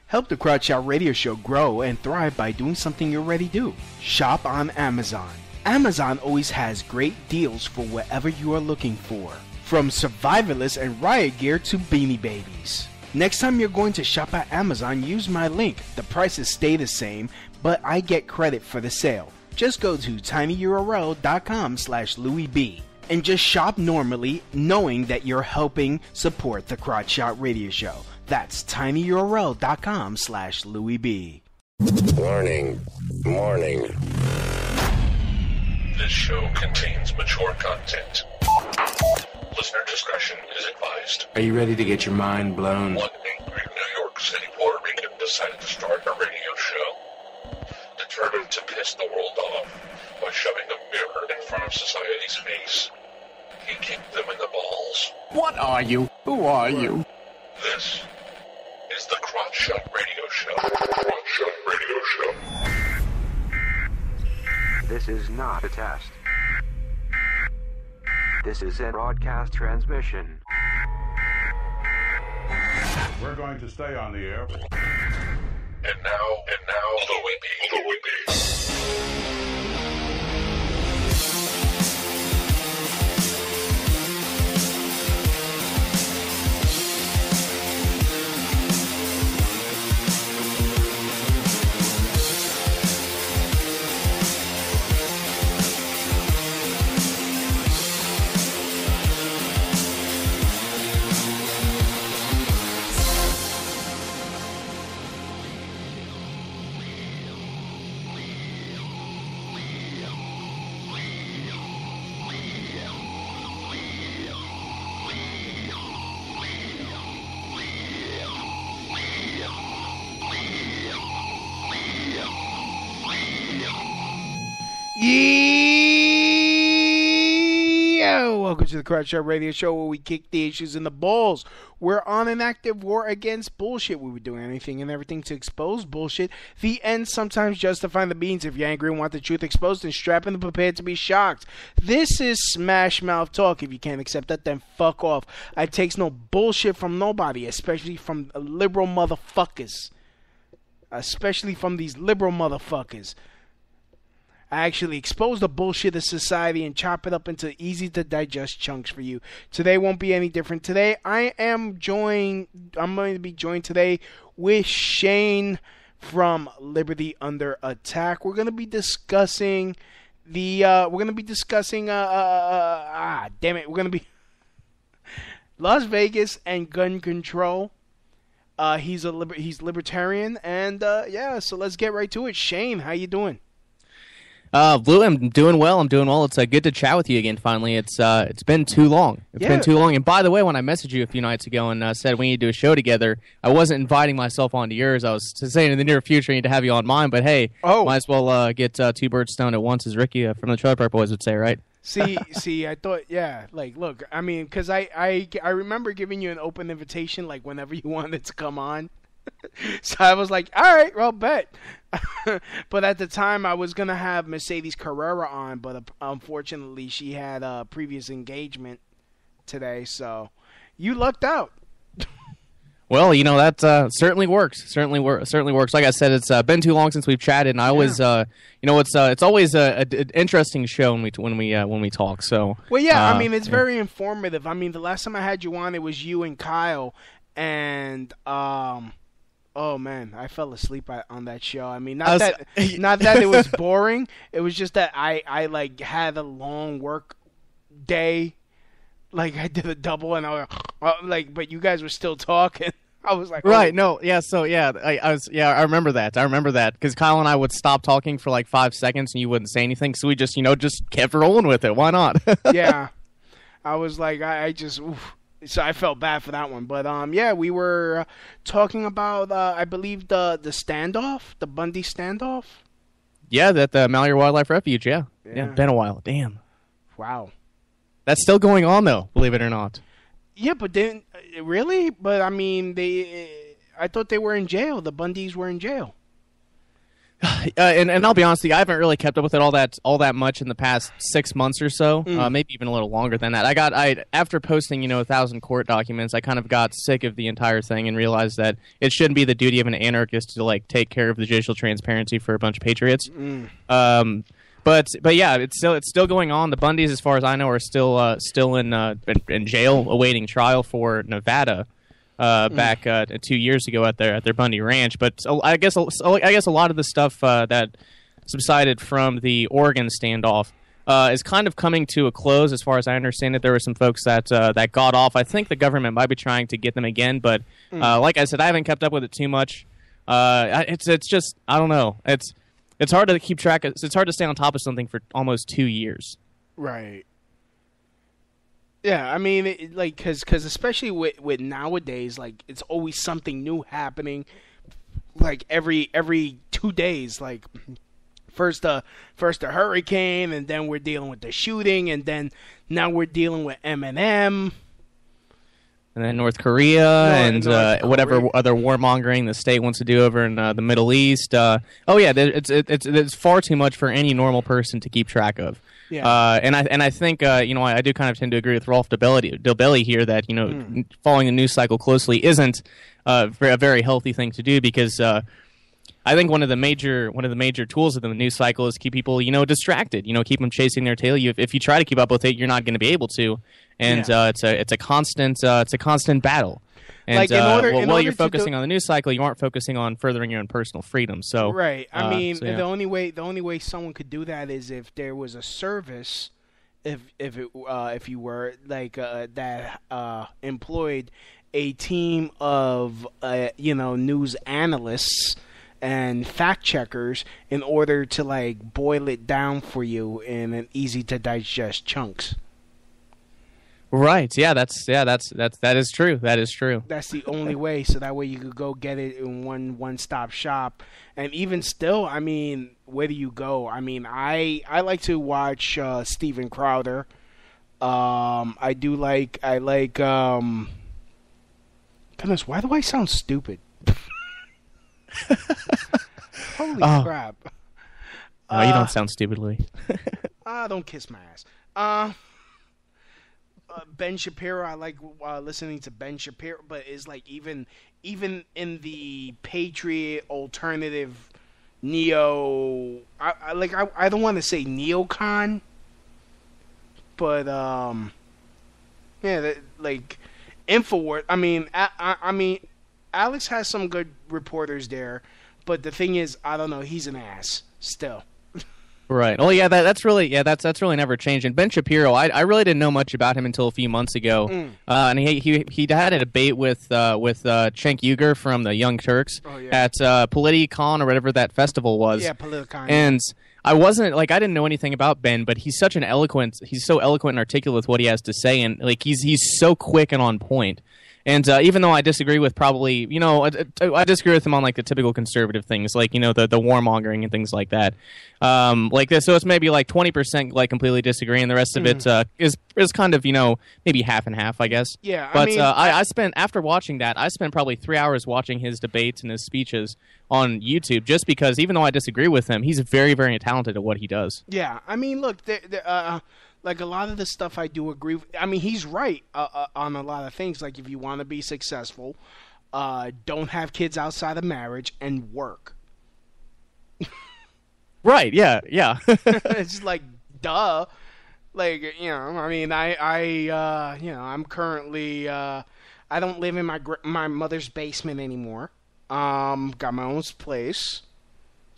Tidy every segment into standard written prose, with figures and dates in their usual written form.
Help the Crotch Shot Radio Show grow and thrive by doing something you already do. Shop on Amazon. Amazon always has great deals for whatever you are looking for. From survivalists and riot gear to beanie babies. Next time you're going to shop at Amazon, use my link. The prices stay the same, but I get credit for the sale. Just go to tinyurl.com/LouisB and just shop normally, knowing that you're helping support the Crotch Shot Radio Show. That's tinyurl.com/LouisB. Warning. This show contains mature content. Listener discretion is advised. Are you ready to get your mind blown? One angry New York City Puerto Rican decided to start a radio show, determined to piss the world off by shoving a mirror in front of society's face. He kicked them in the balls. What are you? Who are you? This is the Crotch Shot Radio Show. Crotch Shot Radio Show. This is not a test. This is a broadcast transmission. We're going to stay on the air. And now, Louis B. Welcome to the Crotch Shot Radio Show, where we kick the issues in the balls. We're on an active war against bullshit. We were doing anything and everything to expose bullshit. The ends sometimes justify the means. If you're angry and want the truth exposed, then strap in and prepare to be shocked. This is Smash Mouth Talk. If you can't accept that, then fuck off. I takes no bullshit from nobody, especially from liberal motherfuckers. Especially from these liberal motherfuckers. I actually expose the bullshit of society and chop it up into easy-to-digest chunks for you. Today won't be any different. Today, I'm going to be joined today with Shane from Liberty Under Attack. We're going to be discussing Las Vegas and gun control. He's libertarian, and so let's get right to it. Shane, how you doing? Lou, I'm doing well. It's good to chat with you again. Finally, it's been too long. It's been too long. And by the way, when I messaged you a few nights ago and said we need to do a show together, I wasn't inviting myself onto yours. I was saying in the near future I need to have you on mine. But hey, might as well get two birds stoned at once, as Ricky from the Trailer Park Boys would say, right? See, I thought, look, I mean, because I remember giving you an open invitation, like, whenever you wanted to come on. So I was like, all right, well, bet. But at the time, I was going to have Mercedes Carrera on, but unfortunately, she had a previous engagement today, so you lucked out. Well, that certainly works. Certainly works. Like I said, it's been too long since we've chatted, and I always, it's always an interesting show when we talk. So, well, yeah, I mean, it's very informative. I mean, the last time I had you on, it was you and Kyle, and oh man, I fell asleep on that show. I mean, not that it was boring. It was just that I like had a long work day. Like, I did a double, and I was but you guys were still talking. I was like, right, no, yeah, so yeah, I remember that, because Kyle and I would stop talking for like 5 seconds, and you wouldn't say anything, so we just kept rolling with it. Why not? Yeah, I was like, so I felt bad for that one, but we were talking about, I believe the standoff, the Bundy standoff. Yeah, that the Malheur Wildlife Refuge. Yeah, been a while. Damn. Wow. That's still going on, though, believe it or not. Yeah, but then, really? But, I mean, I thought they were in jail. The Bundys were in jail. And I'll be honest with you, I haven't really kept up with it all that much in the past 6 months or so, maybe even a little longer than that. After posting 1,000 court documents, I kind of got sick of the entire thing and realized that it shouldn't be the duty of an anarchist to like take care of the judicial transparency for a bunch of patriots. But yeah, it's still going on. The Bundys, as far as I know, are still in jail awaiting trial for Nevada. Back 2 years ago at their Bundy Ranch, but I guess a lot of the stuff that subsided from the Oregon standoff is kind of coming to a close. As far as I understand it, there were some folks that got off. I think the government might be trying to get them again, but like I said, I haven't kept up with it too much. It's just I don't know. It's hard to keep track. It's hard to stay on top of something for almost 2 years. Right. Yeah, I mean, because especially with nowadays, like, it's always something new happening. Like every 2 days, like first the hurricane, and then we're dealing with the shooting, and then now we're dealing with Eminem. And then North Korea whatever other warmongering the state wants to do over in the Middle East. It's far too much for any normal person to keep track of. Yeah. And I think I do kind of tend to agree with Rolf Dobelli here that following the news cycle closely isn't a very healthy thing to do, because I think one of the major tools of the news cycle is keep people distracted. Keep them chasing their tail. If you try to keep up with it, you're not going to be able to. And it's a constant battle. And while you're focusing on the news cycle, you aren't focusing on furthering your own personal freedom. So right. I mean, the only way someone could do that is if there was a service, if you were like that employed a team of news analysts and fact checkers in order to like boil it down for you in an easy to digest chunks. Right. Yeah, that is true. That is true. That's the only way. So that way you could go get it in one-stop shop. And even still, I mean, where do you go? I mean, I like to watch Steven Crowder. I like goodness, why do I sound stupid? Holy crap. No, you don't sound stupid, Louis. Don't kiss my ass. Ben Shapiro, I like listening to Ben Shapiro, but it's like even in the Patriot alternative neo, I don't want to say neocon, but like Infowars. I mean, Alex has some good reporters there, but the thing is, I don't know, he's an ass still. Right. Well, yeah, that's really never changed. And Ben Shapiro, I really didn't know much about him until a few months ago. And he had a debate with Cenk Uygur from the Young Turks at Politicon or whatever that festival was. Yeah, Politicon. And I didn't know anything about Ben, but he's so eloquent and articulate with what he has to say, and like he's so quick and on point. And even though I disagree with I disagree with him on like the typical conservative things, like the warmongering and things like that, like this. So it's maybe like 20% like completely disagree, and the rest of it is kind of maybe half and half, I guess. Yeah. But I spent after watching that, I spent probably 3 hours watching his debates and his speeches on YouTube, just because even though I disagree with him, he's very, very talented at what he does. Yeah. I mean, look, like a lot of the stuff I do agree with. I mean, he's right on a lot of things. Like if you want to be successful, don't have kids outside of marriage and work. Right. Yeah. Yeah. It's like, duh. Like, I mean, I'm currently, I don't live in my mother's basement anymore. Got my own place.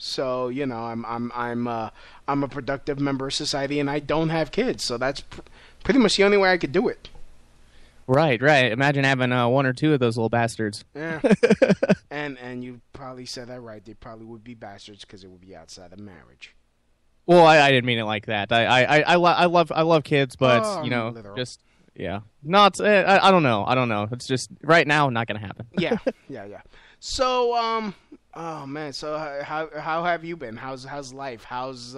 So I'm a productive member of society, and I don't have kids, so that's pretty much the only way I could do it. Right. Imagine having one or two of those little bastards. Yeah, and you probably said that right. They probably would be bastards because it would be outside of marriage. Well, I didn't mean it like that. I love kids, but literal. just yeah, not. I don't know. It's just right now not gonna happen. Yeah. So oh man, so how have you been? How's life? How's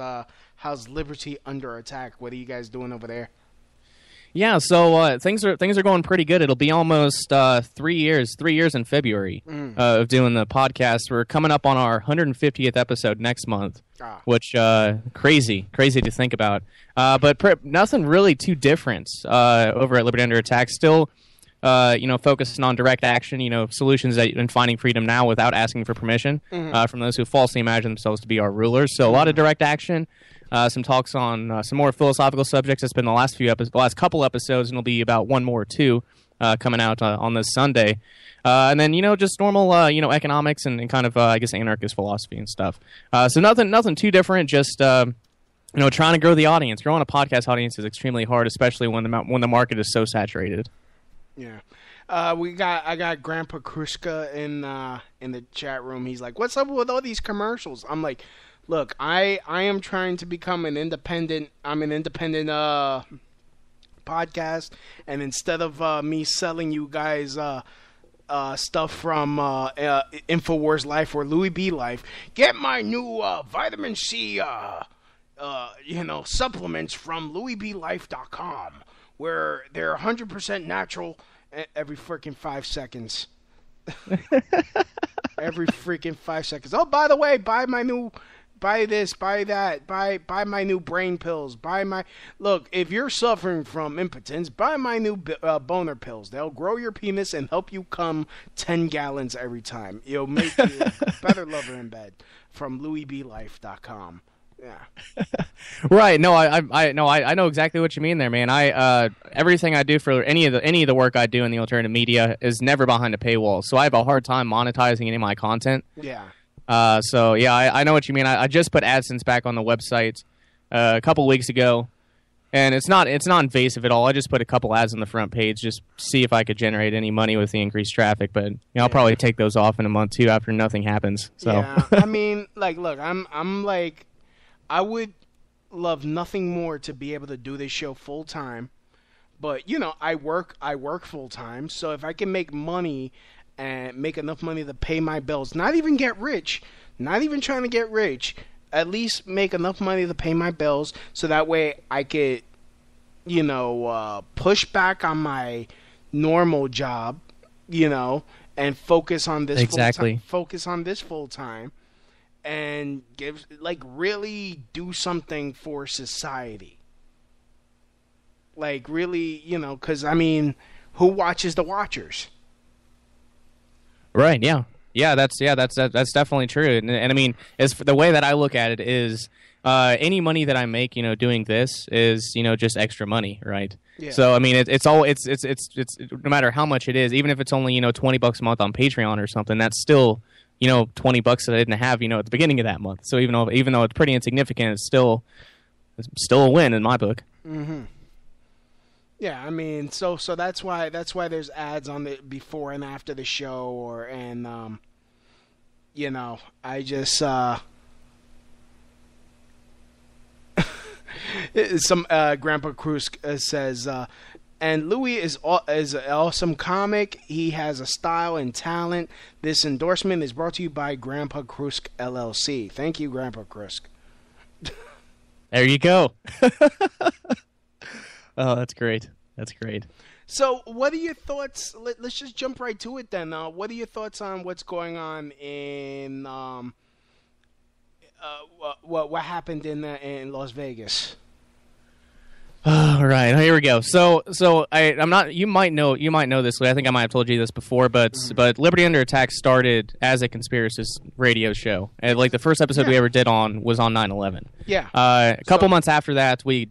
Liberty under attack? What are you guys doing over there? Yeah, so things are going pretty good. It'll be almost 3 years in February of doing the podcast. We're coming up on our 150th episode next month, which crazy to think about. But nothing really too different over at Liberty Under Attack. Still, focusing on direct action, solutions in finding freedom now without asking for permission from those who falsely imagine themselves to be our rulers. So a lot of direct action. Some talks on some more philosophical subjects. It's been the last couple episodes, and it'll be about one more too coming out on this Sunday. And then just normal economics and kind of I guess anarchist philosophy and stuff. So nothing too different. Just trying to grow the audience. Growing a podcast audience is extremely hard, especially when the market is so saturated. Yeah. I got Grandpa Kruska in the chat room. He's like, "What's up with all these commercials?" I'm like, "Look, I am trying to become an independent. I'm an independent podcast, and instead of me selling you guys stuff from Infowars Life or Louis B Life, get my new vitamin C supplements from LouisBLife.com, where they're 100% natural." Every freaking 5 seconds. Every freaking 5 seconds. Oh, by the way, buy this, buy that, buy my new brain pills, look, if you're suffering from impotence, buy my new boner pills. They'll grow your penis and help you come 10 gallons every time. It'll make you a better lover in bed. From LouisBLife.com. Yeah. Right. No, I know exactly what you mean there, man. Everything I do for any of the work I do in the alternative media is never behind a paywall, so I have a hard time monetizing any of my content. Yeah. So yeah, I know what you mean. I just put AdSense back on the website a couple weeks ago, and it's not invasive at all. I just put a couple ads on the front page, just see if I could generate any money with the increased traffic. But I'll probably take those off in a month too after nothing happens. So yeah, I mean, look, I'm like, I would love nothing more to be able to do this show full time, but I work full time. So if I can make money and make enough money to pay my bills, not even get rich, not even trying to get rich, at least make enough money to pay my bills, so that way I could, push back on my normal job, and focus on this full time. And really do something for society. Like, really, because, I mean, who watches the Watchers? Right, yeah. Yeah, that's definitely true. And I mean, as for the way that I look at it is, any money that I make, doing this is, just extra money, right? Yeah. So I mean, it's no matter how much it is, even if it's only $20 a month on Patreon or something, that's still $20 that I didn't have at the beginning of that month. So even though it's pretty insignificant, it's still a win in my book. Mm-hmm. Yeah, I mean, so that's why there's ads on the before and after the show, I just some Grandpa Cruz says. And Louis is an awesome comic. He has a style and talent. This endorsement is brought to you by Grandpa Krusk LLC. Thank you, Grandpa Krusk. There you go. Oh, that's great. That's great. So, what are your thoughts? Let's just jump right to it then. What are your thoughts on what's going on in what happened in Las Vegas? All right, here we go. So I'm not. You might know this. I think I might have told you this before, but Liberty Under Attack started as a conspiracist radio show, and the first episode we ever did was on 9/11. Yeah. A couple months after that, we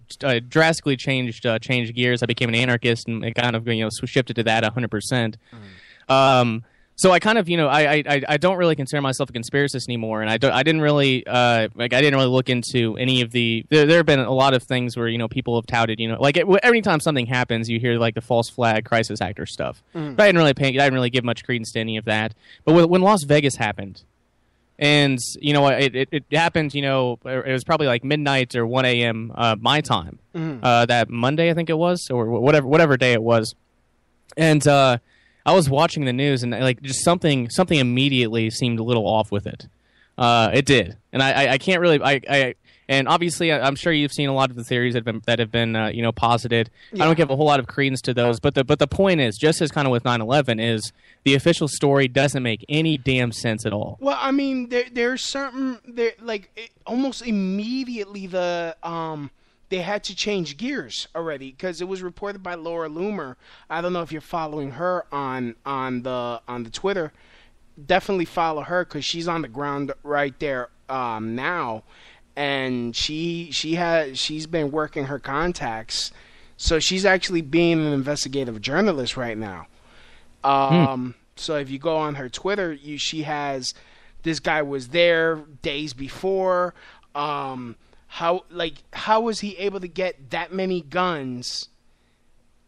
drastically changed gears. I became an anarchist, and it kind of shifted to that 100%. So I kind of, I don't really consider myself a conspiracist anymore, and I didn't really look into any of the. There have been a lot of things where people have touted, every time something happens, you hear the false flag crisis actor stuff. But I didn't really give much credence to any of that. But when Las Vegas happened, and it happened, it was probably midnight or 1 a.m. My time, that Monday I think it was, or whatever day it was, and. I was watching the news and just something immediately seemed a little off with it. It did, and I can't really And obviously, I'm sure you've seen a lot of the theories that have been posited. Yeah. I don't give a whole lot of credence to those, but the point is, just as kind of with 9/11, is the official story doesn't make any damn sense at all. Well, I mean, there's certain almost immediately they had to change gears already because it was reported by Laura Loomer. I don't know if you're following her on the Twitter. Definitely follow her because she's on the ground right there now. And she's been working her contacts, so she's actually being an investigative journalist right now. So if you go on her Twitter, she has this guy was there days before. How was he able to get that many guns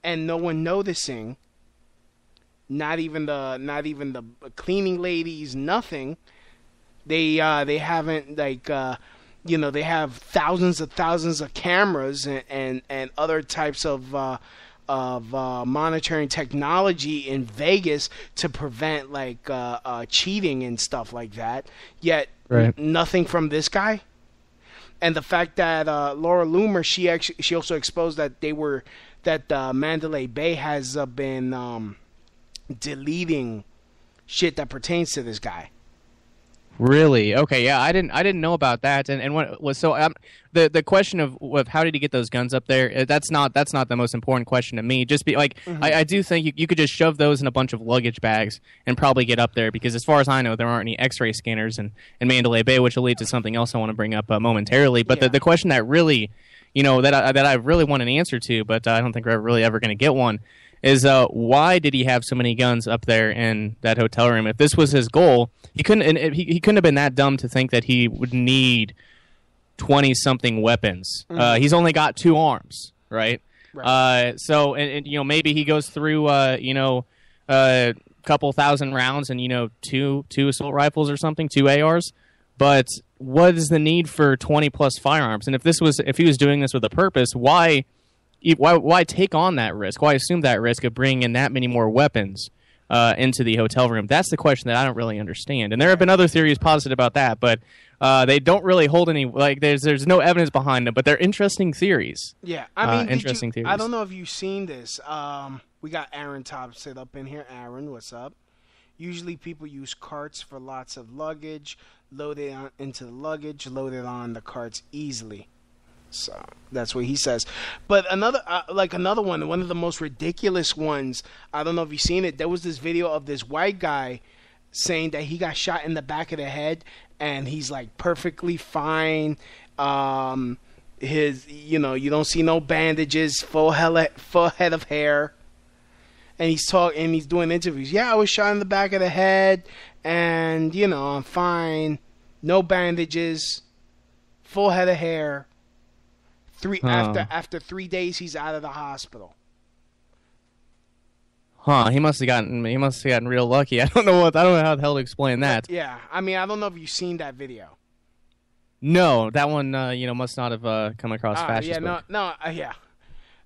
and no one noticing? Not even the cleaning ladies, nothing. They haven't they have thousands of cameras and other types of monitoring technology in Vegas to prevent cheating and stuff like that. Yet nothing from this guy. And the fact that Laura Loomer, she also exposed that Mandalay Bay has been deleting shit that pertains to this guy. Really? Okay, yeah, I didn't know about that. And what was the question of how did he get those guns up there? That's not the most important question to me. Just be like, I do think you could just shove those in a bunch of luggage bags and probably get up there, because as far as I know, there aren't any X-ray scanners in Mandalay Bay, which will lead to something else I want to bring up momentarily. But the question that really, that I really want an answer to, but I don't think we're really ever going to get one, is why did he have so many guns up there in that hotel room? If this was his goal, he couldn't have been that dumb to think that he would need 20-something weapons. He's only got 2 arms, right? So maybe he goes through a couple thousand rounds and two assault rifles or something, 2 ARs. But what is the need for 20+ firearms? And if he was doing this with a purpose, why take on that risk? Why assume that risk of bringing in that many more weapons into the hotel room? That's the question that I don't really understand. And there have been other theories posited about that, but they don't really hold any. There's no evidence behind them, but they're interesting theories. Yeah, I mean, interesting theories. I don't know if you've seen this. We got Aaron Thompson up in here. Aaron, what's up? Usually people use carts for lots of luggage, load it into the luggage, load it on the carts easily. So that's what he says. But another one of the most ridiculous ones, I don't know if you've seen it. There was this video of this white guy saying that he got shot in the back of the head and he's like perfectly fine. You don't see no bandages, full head of hair. And he's doing interviews. Yeah, I was shot in the back of the head and I'm fine. No bandages, full head of hair. After 3 days, he's out of the hospital. He must have gotten real lucky. I don't know how the hell to explain that. Yeah, I mean, I don't know if you've seen that video. No, that one must not have come across fast. Yeah.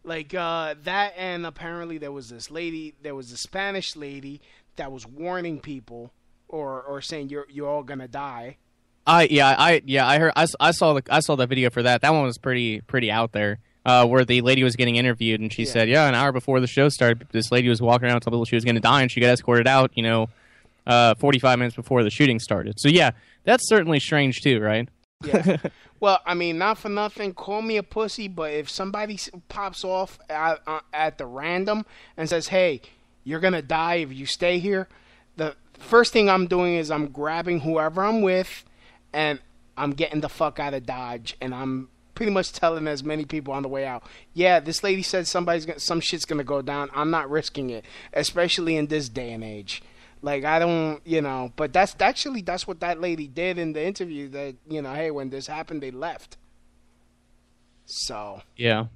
Like that, and apparently there was a Spanish lady that was warning people or saying you're all gonna die. I heard. I saw the video for that. That one was pretty out there. Where the lady was getting interviewed, and she said, an hour before the show started, this lady was walking around, told people she was going to die, and she got escorted out. 45 minutes before the shooting started. So yeah, that's certainly strange too, right? Yeah. Well, I mean, not for nothing, call me a pussy, but if somebody pops off at the random and says, "Hey, you're gonna die if you stay here," the first thing I'm doing is I'm grabbing whoever I'm with. And I'm getting the fuck out of Dodge, and I'm pretty much telling as many people on the way out, yeah, this lady said some shit's gonna go down. I'm not risking it, especially in this day and age. Like, I don't, but that's what that lady did in the interview. That hey, when this happened, they left. So yeah.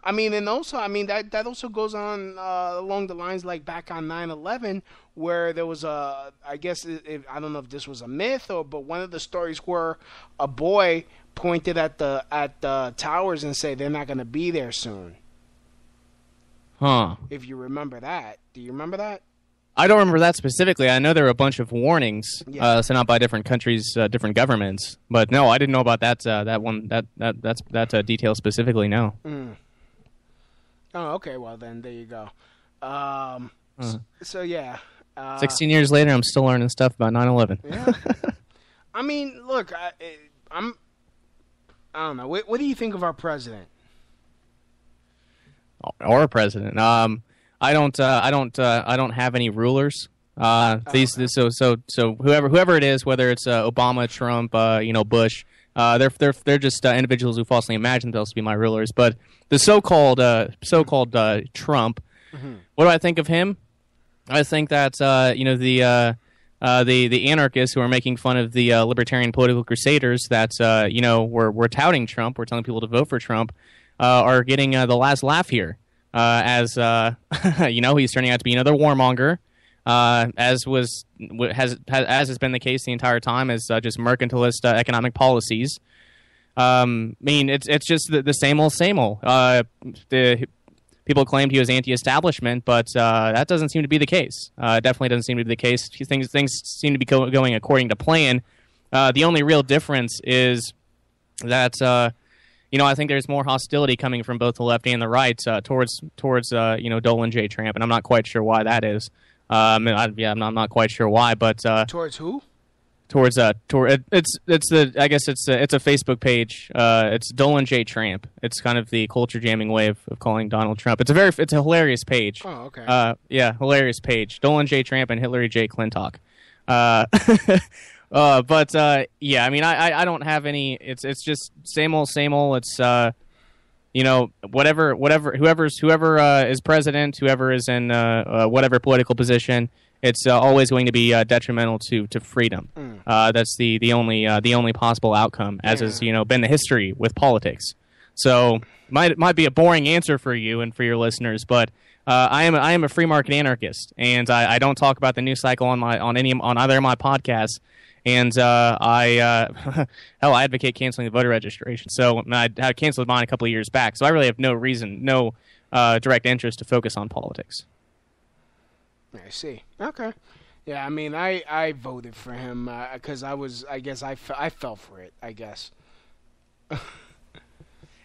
I mean, and also, that also goes on along the lines like back on 9/11, where there was I don't know if this was a myth but one of the stories where a boy pointed at the towers and said they're not going to be there soon. Huh. If you remember that. Do you remember that? I don't remember that specifically. I know there were a bunch of warnings sent out by different countries, different governments. But no, I didn't know about that detail specifically. No. Mm. Oh, okay. Well, then there you go. So yeah. 16 years later, I'm still learning stuff about 9/11. Yeah. I mean, look, I don't know. What do you think of our president? Or president? I don't have any rulers. So whoever it is, whether it's Obama, Trump, Bush, they're just individuals who falsely imagine themselves to be my rulers. But the so-called Trump, what do I think of him? I think that the anarchists who are making fun of the libertarian political crusaders that we're touting Trump, we're telling people to vote for Trump, are getting the last laugh here. As he's turning out to be another warmonger, as has been the case the entire time, as just mercantilist economic policies. I mean, it's just the same old. The people claimed he was anti-establishment, but that doesn't seem to be the case. Definitely doesn't seem to be the case. Things seem to be going according to plan. The only real difference is that. I think there's more hostility coming from both the left and the right towards Dolan J. Trump, and I'm not quite sure why that is. I'm not quite sure why, but towards who? Towards I guess it's a Facebook page. It's Dolan J. Trump. It's kind of the culture jamming way of calling Donald Trump. It's a hilarious page. Oh, okay. Hilarious page. Dolan J. Trump and Hillary J. Clinton. I mean, I don't have any. It's just same old. It's whoever is president, whoever is in whatever political position, it's always going to be detrimental to freedom. That's the only possible outcome, as has been the history with politics. So might be a boring answer for you and for your listeners, but I am a free market anarchist, and I don't talk about the news cycle on either of my podcasts. And I advocate canceling the voter registration. So I had canceled mine a couple of years back. So I really have no direct interest to focus on politics. I see. Okay. Yeah, I mean, I voted for him because I fell for it, I guess.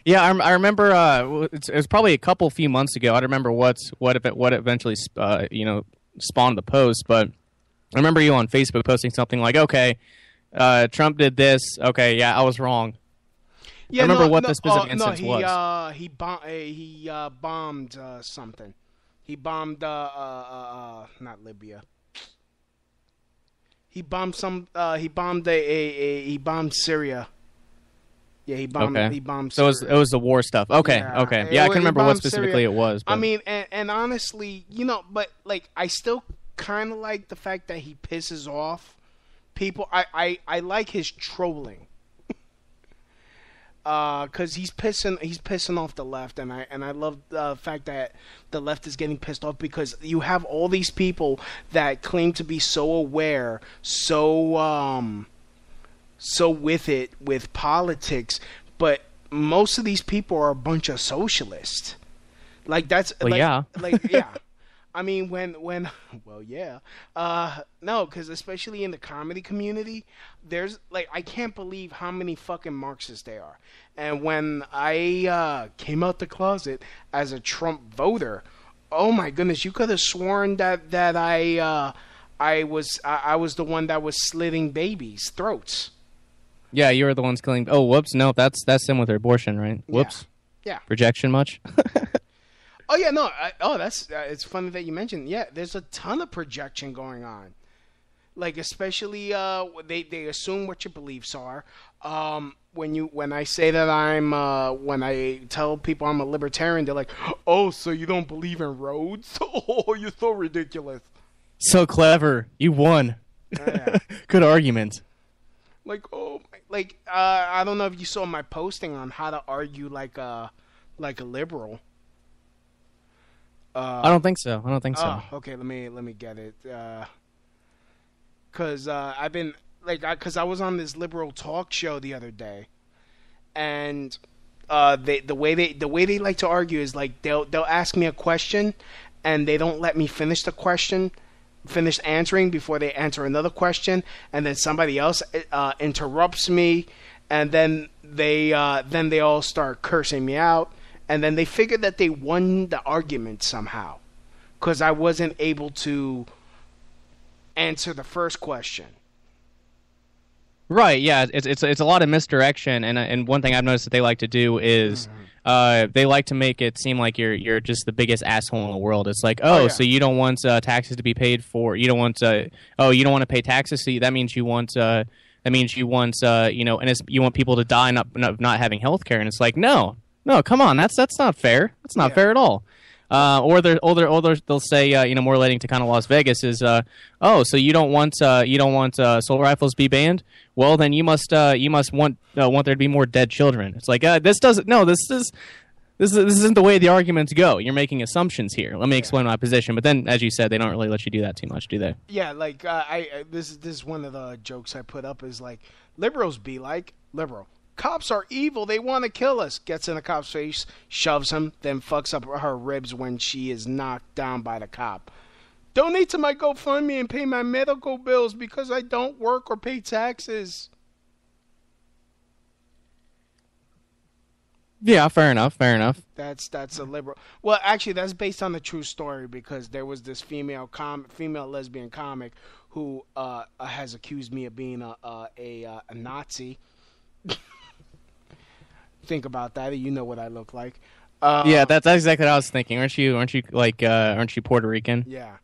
Yeah, I remember. It was probably a few months ago. I don't remember what eventually spawned the post, but I remember you on Facebook posting something like, "Okay, Trump did this. Okay, yeah, I was wrong." Yeah, I remember what the specific instance was. He bombed something. He bombed not Libya. He bombed He bombed Syria. Yeah, he bombed. Okay. He bombed. So it was the war stuff. Okay, yeah. Okay. Yeah, I can remember what specifically Syria. It was. But. I mean, and honestly, but like, I still kind of like the fact that he pisses off people. I like his trolling. Because he's pissing off the left, and I love the fact that the left is getting pissed off because you have all these people that claim to be so aware, so with it with politics, but most of these people are a bunch of socialists. Like that's yeah. I mean, no, because especially in the comedy community, there's I can't believe how many fucking Marxists there are. And when I came out the closet as a Trump voter, oh my goodness, you could have sworn that I was the one that was slitting babies' throats. Yeah, you were the ones killing. Oh, whoops! No, that's him with her abortion, right? Whoops. Yeah. Projection much? Oh yeah, no. That's it's funny that you mentioned. Yeah, there's a ton of projection going on. Like especially they assume what your beliefs are. When I say that when I tell people I'm a libertarian, they're like, "Oh, so you don't believe in roads? Oh, you're so ridiculous." So clever, you won. Yeah. Good argument. I don't know if you saw my posting on how to argue like a liberal. I don't think so. Oh, okay. Let me get it. Cause I've been cause I was on this liberal talk show the other day, and the way they like to argue is like they'll ask me a question, and they don't let me finish the question finished answering before they answer another question, and then somebody else interrupts me, and then they all start cursing me out, and then they figure that they won the argument somehow because I wasn't able to answer the first question. Right, yeah, it's a lot of misdirection, and one thing I've noticed that they like to do is they like to make it seem like you're just the biggest asshole in the world. It's like, so you don't want taxes to be paid for, you don't want you don't want to pay taxes, so that means you want and you want people to die not having health care, and it's like, no, come on, that's not fair. That's not fair at all. Or they'll say, more relating to kind of Las Vegas is, so you don't want assault rifles be banned? Well, then you must want there to be more dead children. It's like, this isn't the way the arguments go. You're making assumptions here. Let me explain my position. But then, as you said, they don't really let you do that too much, do they? Yeah, like this is one of the jokes I put up is like, liberals be like liberal. Cops are evil. They want to kill us. Gets in a cop's face, shoves him, then fucks up her ribs when she is knocked down by the cop. Donate to my GoFundMe and pay my medical bills because I don't work or pay taxes. Yeah, fair enough. That's a liberal. Well, actually, that's based on the true story because there was this female lesbian comic who has accused me of being a Nazi. Think about that. You know what I look like. Yeah, that's exactly what I was thinking. Aren't you Puerto Rican? Yeah.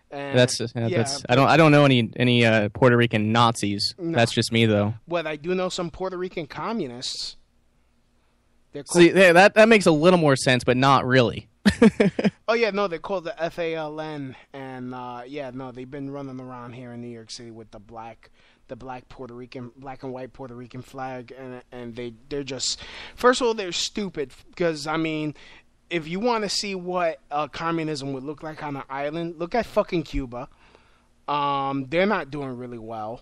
And I don't know any Puerto Rican Nazis. No. That's just me though. But I do know some Puerto Rican communists. See, that makes a little more sense, but not really. Oh yeah, no, they're called the FALN, and they've been running around here in New York City with the black and white Puerto Rican flag, and they're just, first of all, they're stupid because, I mean, if you want to see what communism would look like on an island, look at fucking Cuba. They're not doing really well.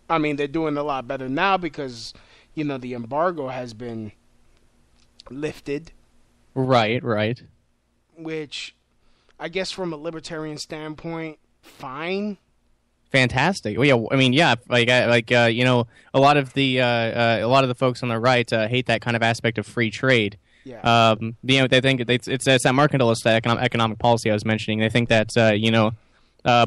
I mean, they're doing a lot better now because, the embargo has been lifted. Right. Which, I guess from a libertarian standpoint, fine. Fantastic. Well, yeah, I mean, yeah, a lot of the folks on the right hate that kind of aspect of free trade. Yeah. They think it's that mercantilist economic policy I was mentioning. They think that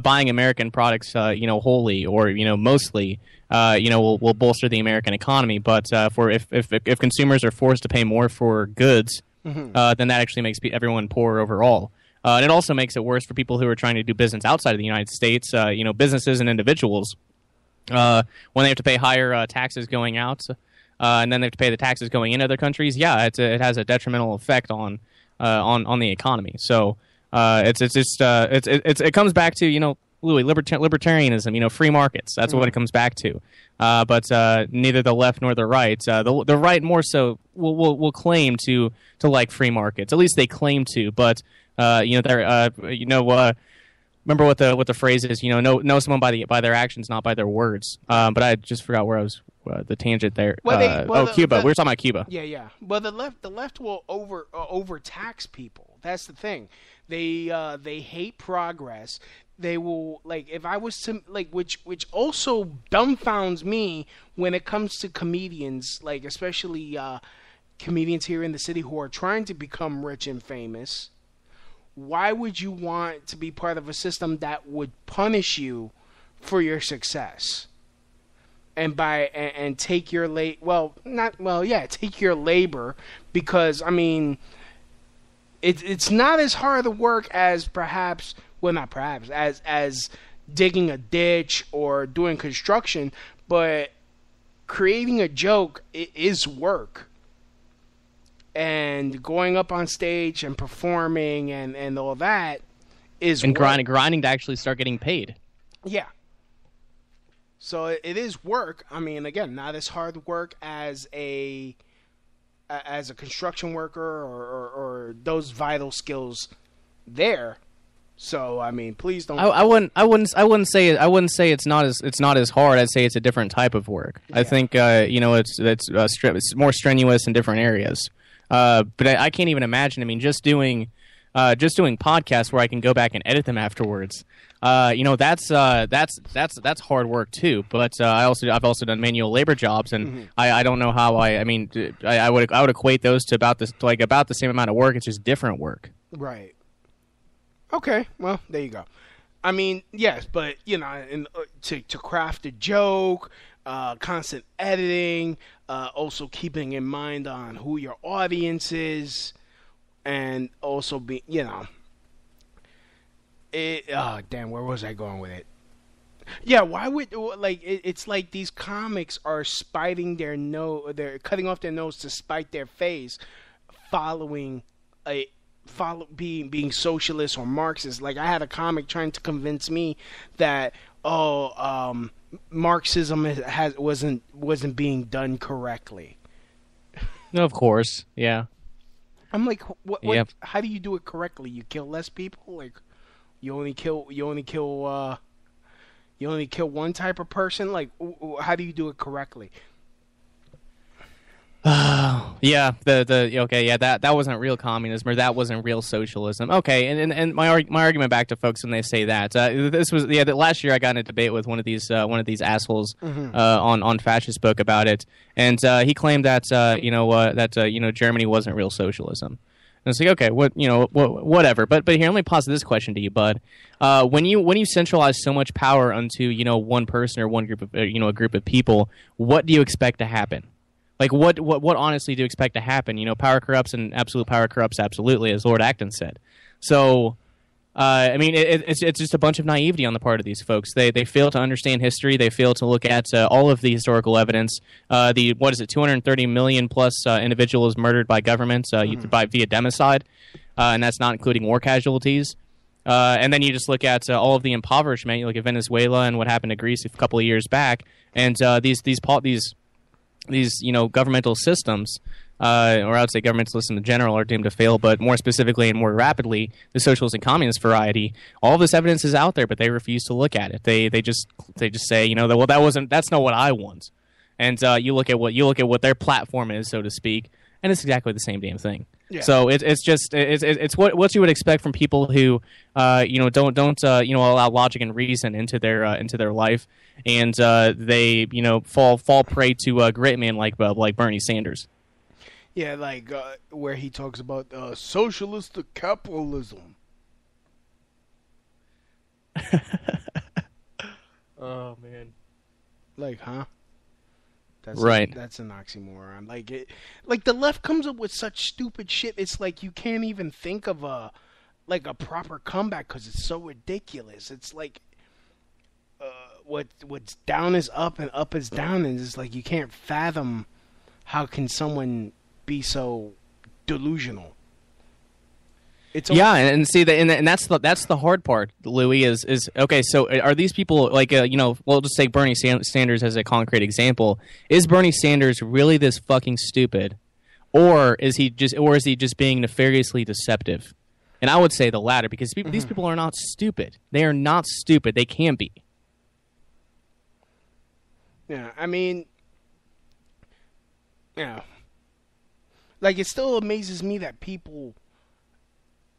buying American products, wholly or mostly, will bolster the American economy. But if consumers are forced to pay more for goods, then that actually makes everyone poorer overall. And it also makes it worse for people who are trying to do business outside of the United States. Businesses and individuals, when they have to pay higher taxes going out, and then they have to pay the taxes going into other countries. Yeah, it has a detrimental effect on the economy. So it comes back to Louis, libertarianism. Free markets. That's what it comes back to. But neither the left nor the right. The right more so will claim to like free markets. At least they claim to. But remember what the phrase is. Know someone by their actions, not by their words. But I just forgot where I was. The tangent there. Cuba. We were talking about Cuba. Yeah. Well, the left will overtax people. That's the thing. They hate progress. They will, like, if I was to, like, which also dumbfounds me when it comes to comedians, like, especially comedians here in the city who are trying to become rich and famous. Why would you want to be part of a system that would punish you for your success? And take your take your labor, because I mean, it's not as hard to work as as digging a ditch or doing construction, but creating a joke is work. And going up on stage and performing and all that is and grinding to actually start getting paid. Yeah. So it is work. I mean, again, not as hard work as a construction worker or those vital skills there. So I mean, please don't. I wouldn't say it's not as hard. I'd say it's a different type of work. Yeah. I think it's more strenuous in different areas. But I can't even imagine. I mean, just doing podcasts where I can go back and edit them afterwards. That's hard work too. But I've also done manual labor jobs, and I don't know how I would equate those to about the same amount of work. It's just different work. Right. Okay. Well, there you go. I mean, yes, but to craft a joke, constant editing, also keeping in mind on who your audience is, and also damn, where was I going with it? Yeah, why would it's like these comics are spiting their nose, they're cutting off their nose to spite their face, being socialist or Marxist. Like I had a comic trying to convince me that Marxism wasn't being done correctly. No, of course, yeah. I'm like, what? Yep. How do you do it correctly? You kill less people? Like, you only kill one type of person? Like, how do you do it correctly? Yeah, that wasn't real communism, or that wasn't real socialism. Okay, and my argument back to folks when they say that last year I got in a debate with one of these assholes on Fascist Book about it, and he claimed that Germany wasn't real socialism. And it's like, okay, whatever. But here, let me pose this question to you, bud. When you centralize so much power onto one person or one group of a group of people, what do you expect to happen? Like, what honestly do you expect to happen? Power corrupts, and absolute power corrupts absolutely, as Lord Acton said. So, I mean, it's just a bunch of naivety on the part of these folks. They fail to understand history. They fail to look at all of the historical evidence. 230 million plus individuals murdered by governments via democide, and that's not including war casualties. And then you just look at all of the impoverishment. You look at Venezuela and what happened to Greece a couple of years back, and these governmental systems, or I would say governmental systems in general, are doomed to fail, but more specifically and more rapidly, the socialist and communist variety, all of this evidence is out there, but they refuse to look at it. They just say, that's not what I want. And you look at what their platform is, so to speak, and it's exactly the same damn thing. Yeah. So it's what you would expect from people who don't allow logic and reason into their life, and they fall prey to a great man like Bernie Sanders. Yeah, like where he talks about socialist capitalism. Oh man, like, huh? That's right. That's an oxymoron. Like the left comes up with such stupid shit. It's like you can't even think of a proper comeback because it's so ridiculous. It's like what's down is up and up is down, and it's like you can't fathom how can someone be so delusional. And see and that's the hard part, Louis, is okay. So are these people we'll just take Bernie Sanders as a concrete example. Is Bernie Sanders really this fucking stupid, or is he just being nefariously deceptive? And I would say the latter, because these people are not stupid. They are not stupid. They can be. Yeah, I mean, like it still amazes me that people.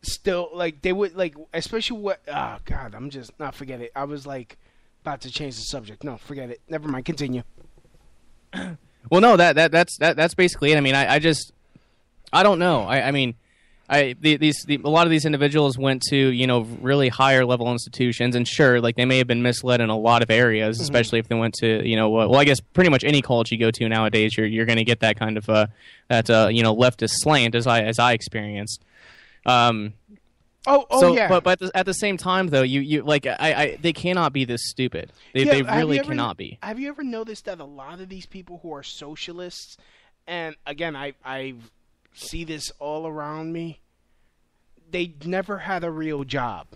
Still, like, they would, like, especially God, I'm just, forget it. I was, like, about to change the subject. No, forget it. Never mind, continue. Well, no, that's basically it. I mean, I don't know. I mean, a lot of these individuals went to, really higher level institutions, and sure, like, they may have been misled in a lot of areas, especially if they went to, I guess pretty much any college you go to nowadays, you're going to get that kind of, leftist slant, as I experienced. Yeah. But at the same time, though, they cannot be this stupid. They really cannot be. Have you ever noticed that a lot of these people who are socialists, and again, I see this all around me, they never had a real job.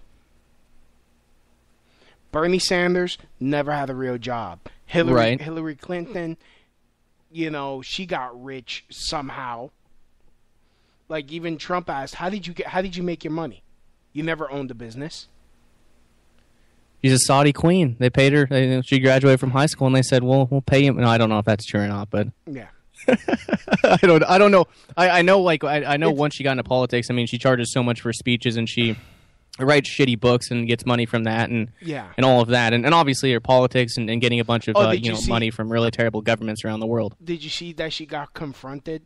Bernie Sanders never had a real job. Hillary Clinton, she got rich somehow. Like, even Trump asked, how did you make your money? You never owned a business. She's a Saudi queen. They paid her. She graduated from high school, and they said, "Well, we'll pay you." No, I don't know if that's true or not, but yeah, I don't know. I know. Like, I know once she got into politics, I mean, she charges so much for speeches, and she writes shitty books and gets money from that, and Yeah. and all of that, and obviously her politics and getting a bunch of did you see- money from really terrible governments around the world. Did you see that she got confronted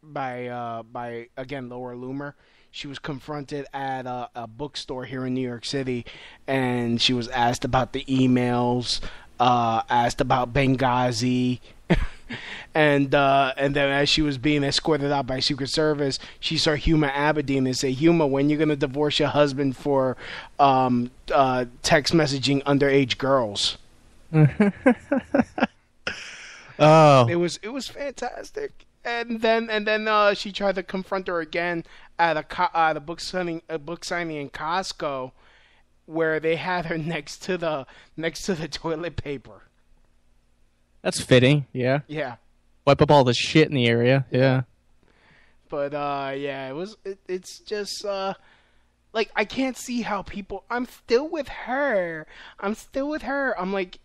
by again Laura Loomer? She was confronted at a bookstore here in New York City, and she was asked about the emails, asked about Benghazi, and then as she was being escorted out by Secret Service, she saw Huma Abedin and said, "Huma, when you gonna divorce your husband for text messaging underage girls?" Oh, It was fantastic. And then she tried to confront her again at a book signing in Costco, where they had her next to the toilet paper. that's fitting. Yeah, Yeah, wipe up all the shit in the area. Yeah. but yeah, it's just like I can't see how people. I'm still with her. I'm like,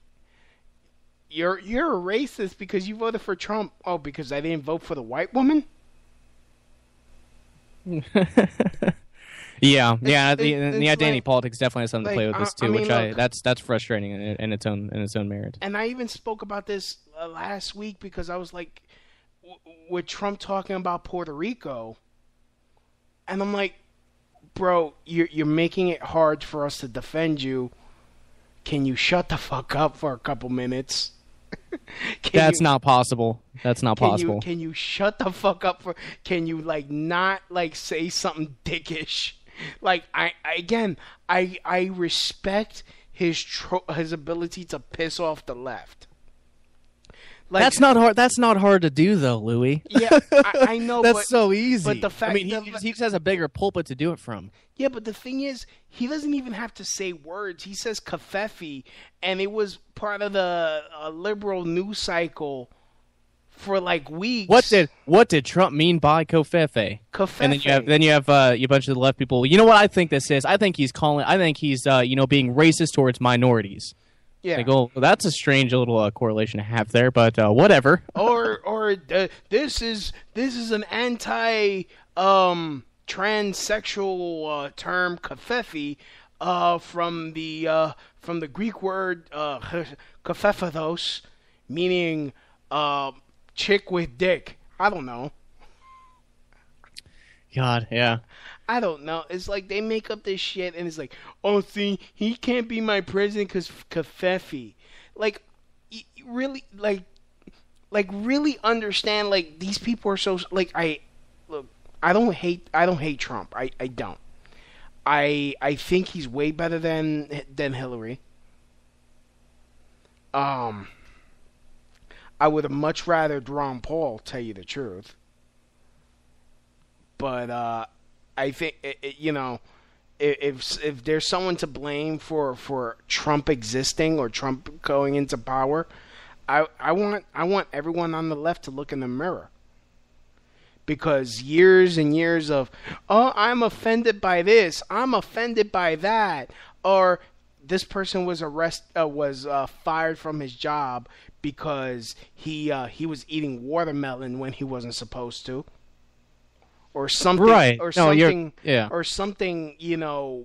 you're a racist because you voted for Trump. Oh, because I didn't vote for the white woman. Yeah, it's the identity like- politics definitely has something to play with this I too, mean, which look- that's frustrating in its own merit. And I even spoke about this last week because I was like, with Trump talking about Puerto Rico, and I'm like, bro, you're making it hard for us to defend you. Can you shut the fuck up for a couple minutes? That's not possible. That's not Can possible. can you shut the fuck up for? Can you like not like say something dickish? Like I respect his ability to piss off the left. Like, That's not hard. That's not hard to do, though, Louis. Yeah, I know. That's but, so easy. But the fact, I mean, he just has a bigger pulpit to do it from. yeah, but the thing is, he doesn't even have to say words. He says "kafefi," and it was part of the liberal news cycle for like weeks. What did Trump mean by kofefe? Kafefe. And then you have a bunch of the left people. You know what I think this is? I think he's being racist towards minorities. Yeah. Like, oh, that's a strange little correlation to have there, but whatever. or this is an anti transsexual term kafefi from the Greek word kafefathos, meaning chick with dick. I don't know. God, yeah. I don't know. It's like they make up this shit, and it's like, oh, see, he can't be my president because Kafefi. Like, really, really understand. Like, these people are so like. I don't hate Trump. I don't. I think he's way better than Hillary. I would have much rather Ron Paul, tell you the truth. But I think if there's someone to blame for Trump existing or Trump going into power, I want everyone on the left to look in the mirror. Because years and years of, oh, I'm offended by this, I'm offended by that, or this person was fired from his job because he was eating watermelon when he wasn't supposed to, or something, Right. or No, something, yeah. or something,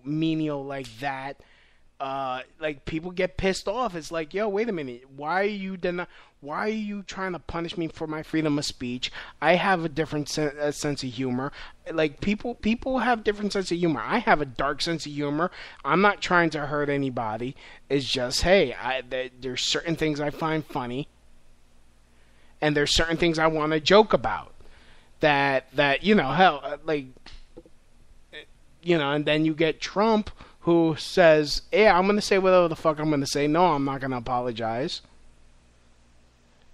menial like that. Like people get pissed off. It's like, yo, wait a minute. Why are you trying to punish me for my freedom of speech? I have a different sense of humor. Like people have different sense of humor. I have a dark sense of humor. I'm not trying to hurt anybody. It's just, hey, there's certain things I find funny, and there's certain things I want to joke about. That hell, like, and then you get Trump, who says, yeah, I'm going to say whatever the fuck I'm going to say. No, I'm not going to apologize.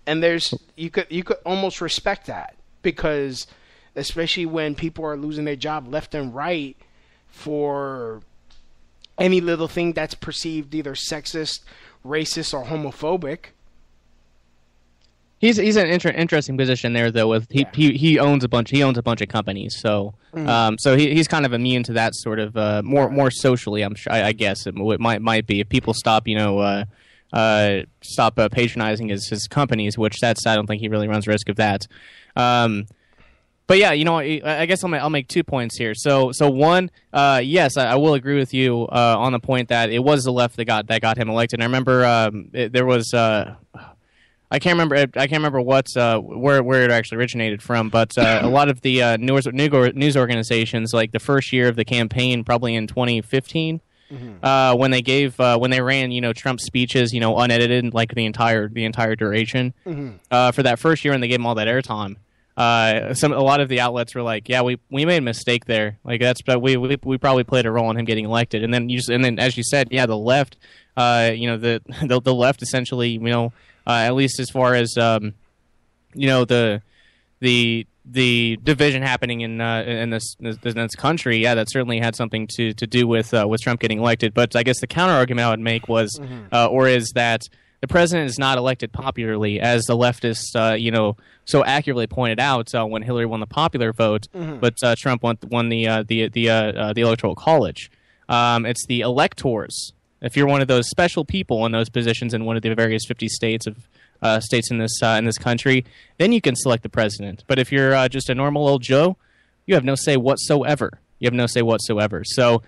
And you could almost respect that, because especially when people are losing their job left and right for any little thing that's perceived either sexist, racist, or homophobic. He's in an interesting position there, though. With he owns a bunch of companies, so so he's kind of immune to that sort of more socially. I'm sure. I guess it might be if people stop patronizing his companies, which I don't think he really runs risk of that. But yeah, I guess I'll make 2 points here. So one, yes, I will agree with you on the point that it was the left that got him elected. And I remember there was I can't remember where it actually originated from, but a lot of the news organizations, like the first year of the campaign, probably in 2015. When they ran, Trump's speeches, unedited, like the entire duration, for that first year, and they gave him all that airtime. A lot of the outlets were like, yeah, we made a mistake there. Like we probably played a role in him getting elected. And then as you said, yeah, the left, the left essentially, at least as far as the division happening in this country, yeah, that certainly had something to do with Trump getting elected. But I guess the counter argument I would make was, is that the president is not elected popularly, as the leftists, so accurately pointed out when Hillary won the popular vote, but Trump won the Electoral College. It's the electors. If you're one of those special people in those positions in one of the various 50 states in this country, then you can select the president. But if you're just a normal old Joe, you have no say whatsoever. So,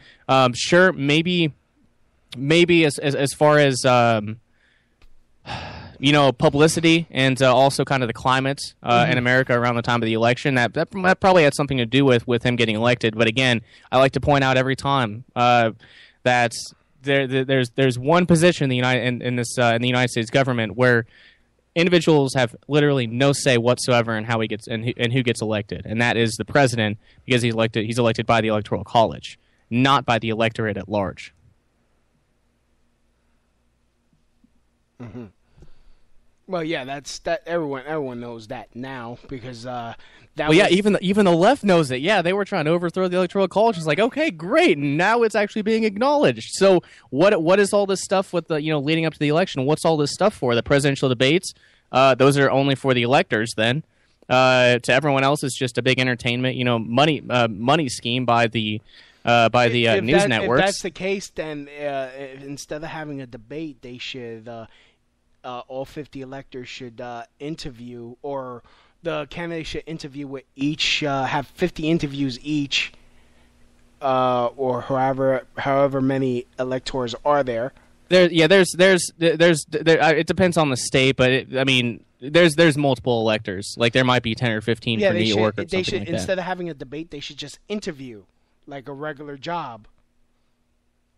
sure, maybe as far as publicity and also kind of the climate in America around the time of the election, that probably had something to do with him getting elected. But again, I like to point out every time that there's one position in the United States government where individuals have literally no say whatsoever in how he gets and who gets elected, and that is the president, because he's elected by the Electoral College, not by the electorate at large. Well, yeah, that's that. Everyone knows that now, because even the left knows it. Yeah, they were trying to overthrow the Electoral College. It's like, okay, great, now it's actually being acknowledged. So what is all this stuff with the leading up to the election? What's all this stuff for? The presidential debates? Those are only for the electors. Then to everyone else, it's just a big entertainment, money scheme by the news networks. If that's the case, then instead of having a debate, they should. All 50 electors should interview, or the candidates should interview with each, have 50 interviews each, or however many electors are there. It depends on the state, but there's multiple electors. Like there might be 10 or 15 for New York or something like that. Instead of having a debate, they should just interview like a regular job.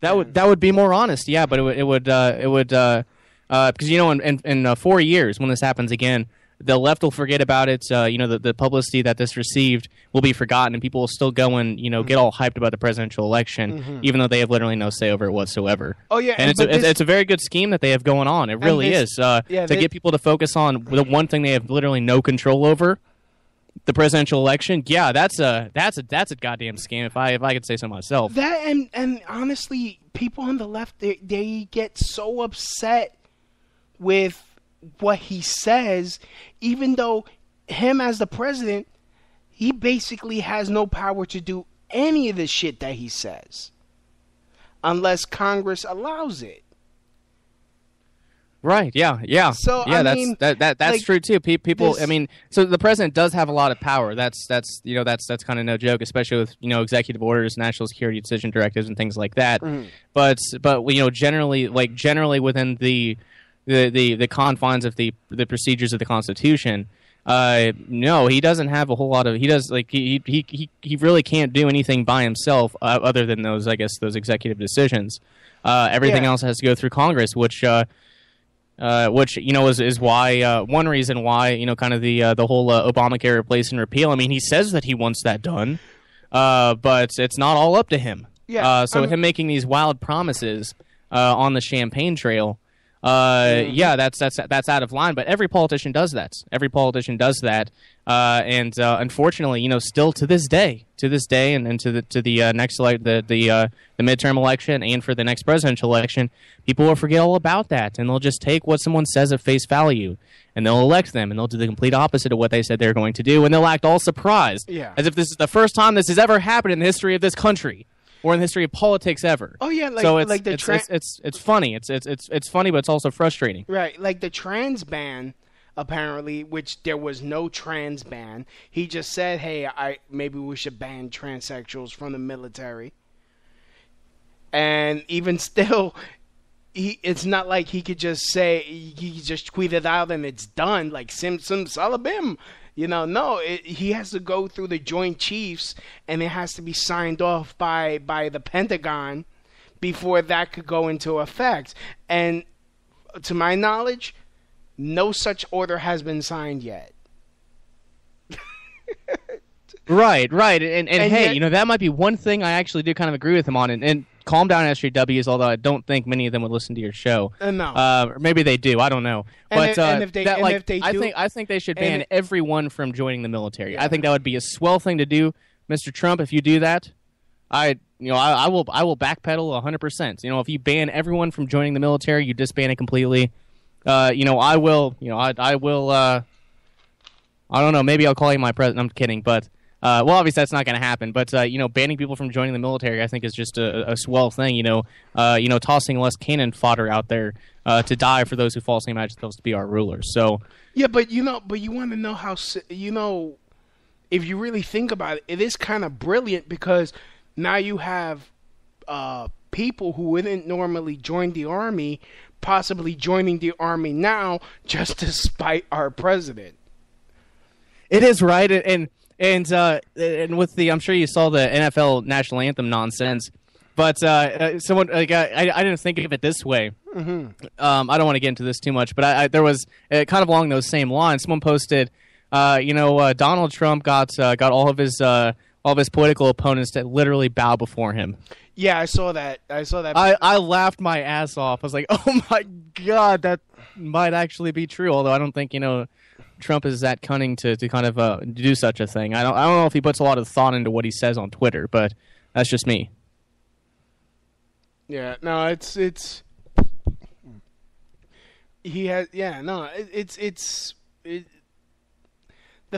That would be more honest, yeah. But it would. Because in 4 years, when this happens again, the left will forget about it. The publicity that this received will be forgotten, and people will still go and get all hyped about the presidential election, even though they have literally no say over it whatsoever. Oh yeah, and it's a very good scheme that they have going on. It really is to get people to focus on the one thing they have literally no control over, the presidential election. Yeah, that's a goddamn scam. If I could say so myself. That and honestly, people on the left they get so upset with what he says, even though him as the president, he basically has no power to do any of the shit that he says unless Congress allows it. Right, yeah. So that's true too. People, so the president does have a lot of power. That's kind of no joke, especially with executive orders, national security decision directives, and things like that. But generally within the confines of the procedures of the Constitution, no, he doesn't have a whole lot of. He does he really can't do anything by himself other than those executive decisions. Everything else has to go through Congress, which is why one reason why kind of the whole Obamacare replace and repeal. He says that he wants that done, but it's not all up to him. Yeah. So him making these wild promises on the campaign trail. That's out of line. But every politician does that. And unfortunately, still to this day, and to the next the midterm election and for the next presidential election, people will forget all about that, and they'll just take what someone says at face value, and they'll elect them, and they'll do the complete opposite of what they said they're going to do, and they'll act all surprised, as if this is the first time this has ever happened in the history of this country. Or in the history of politics ever. Oh yeah, it's funny. It's funny, but it's also frustrating. Right, like the trans ban apparently, which there was no trans ban. He just said, "Hey, maybe we should ban transsexuals from the military." And even still, it's not like he could just say he just tweet it out and it's done like Simsim Salabim. No, he has to go through the Joint Chiefs, and it has to be signed off by the Pentagon before that could go into effect. And to my knowledge, no such order has been signed yet. Right. And hey, yet, that might be one thing I actually do kind of agree with him on. And calm down, SJWs, although I don't think many of them would listen to your show. No. Or maybe they do. I don't know. But if they do, I think they should ban everyone from joining the military. Yeah. I think that would be a swell thing to do, Mr. Trump. If you do that, I will backpedal 100%. If you ban everyone from joining the military, you disband it completely. I will. I don't know. Maybe I'll call you my president. I'm kidding, but. Well, obviously that's not going to happen, but banning people from joining the military, I think, is just a swell thing. Tossing less cannon fodder out there to die for those who falsely imagine themselves to be our rulers. So yeah, but you want to know how if you really think about it, it is kind of brilliant because now you have people who wouldn't normally join the army possibly joining the army now just to spite our president. It is right, and with the, I'm sure you saw the NFL national anthem nonsense, but someone I didn't think of it this way. Mm-hmm. I don't want to get into this too much, but there was kind of along those same lines. Someone posted, Donald Trump got all of his political opponents to literally bow before him. Yeah, I saw that. I laughed my ass off. I was like, oh my god, that might actually be true. Although I don't think Trump is that cunning to kind of do such a thing. I don't know if he puts a lot of thought into what he says on Twitter, but that's just me. Yeah, no, it's he has, yeah, no, it's the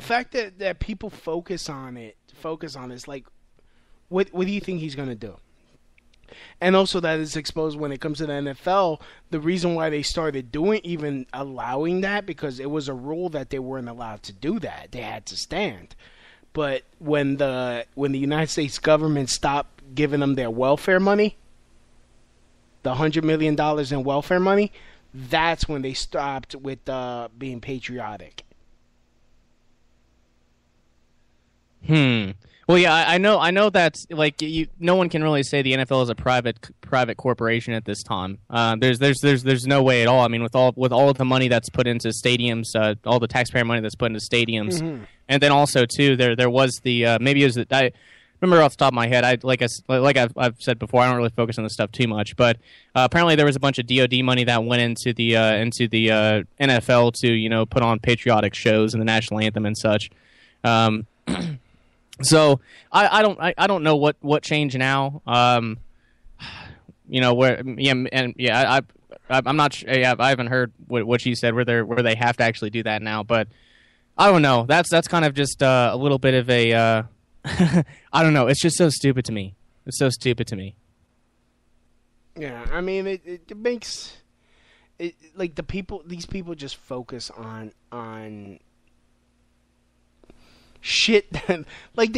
fact that people focus on this, like, what do you think he's gonna do? And also that is exposed when it comes to the NFL. The reason why they started even allowing that, because it was a rule that they weren't allowed to do that. They had to stand. But when the United States government stopped giving them their welfare money, the $100 million in welfare money, that's when they stopped with being patriotic. Well, yeah, I know that's like no one can really say the NFL is a private corporation at this time. There's no way at all. I mean, with all of the money that's put into stadiums, all the taxpayer money that's put into stadiums, mm-hmm. and then also too there was the maybe it was I remember off the top of my head. I've said before, I don't really focus on this stuff too much, but apparently there was a bunch of DoD money that went into the NFL to put on patriotic shows and the national anthem and such. So I don't know what changed now. I'm not sure. Yeah, I haven't heard what she said where they have to actually do that now. But I don't know. That's kind of just a little bit of a I don't know. It's just so stupid to me. It's so stupid to me. Yeah, I mean it makes it like these people just focus on shit that, like,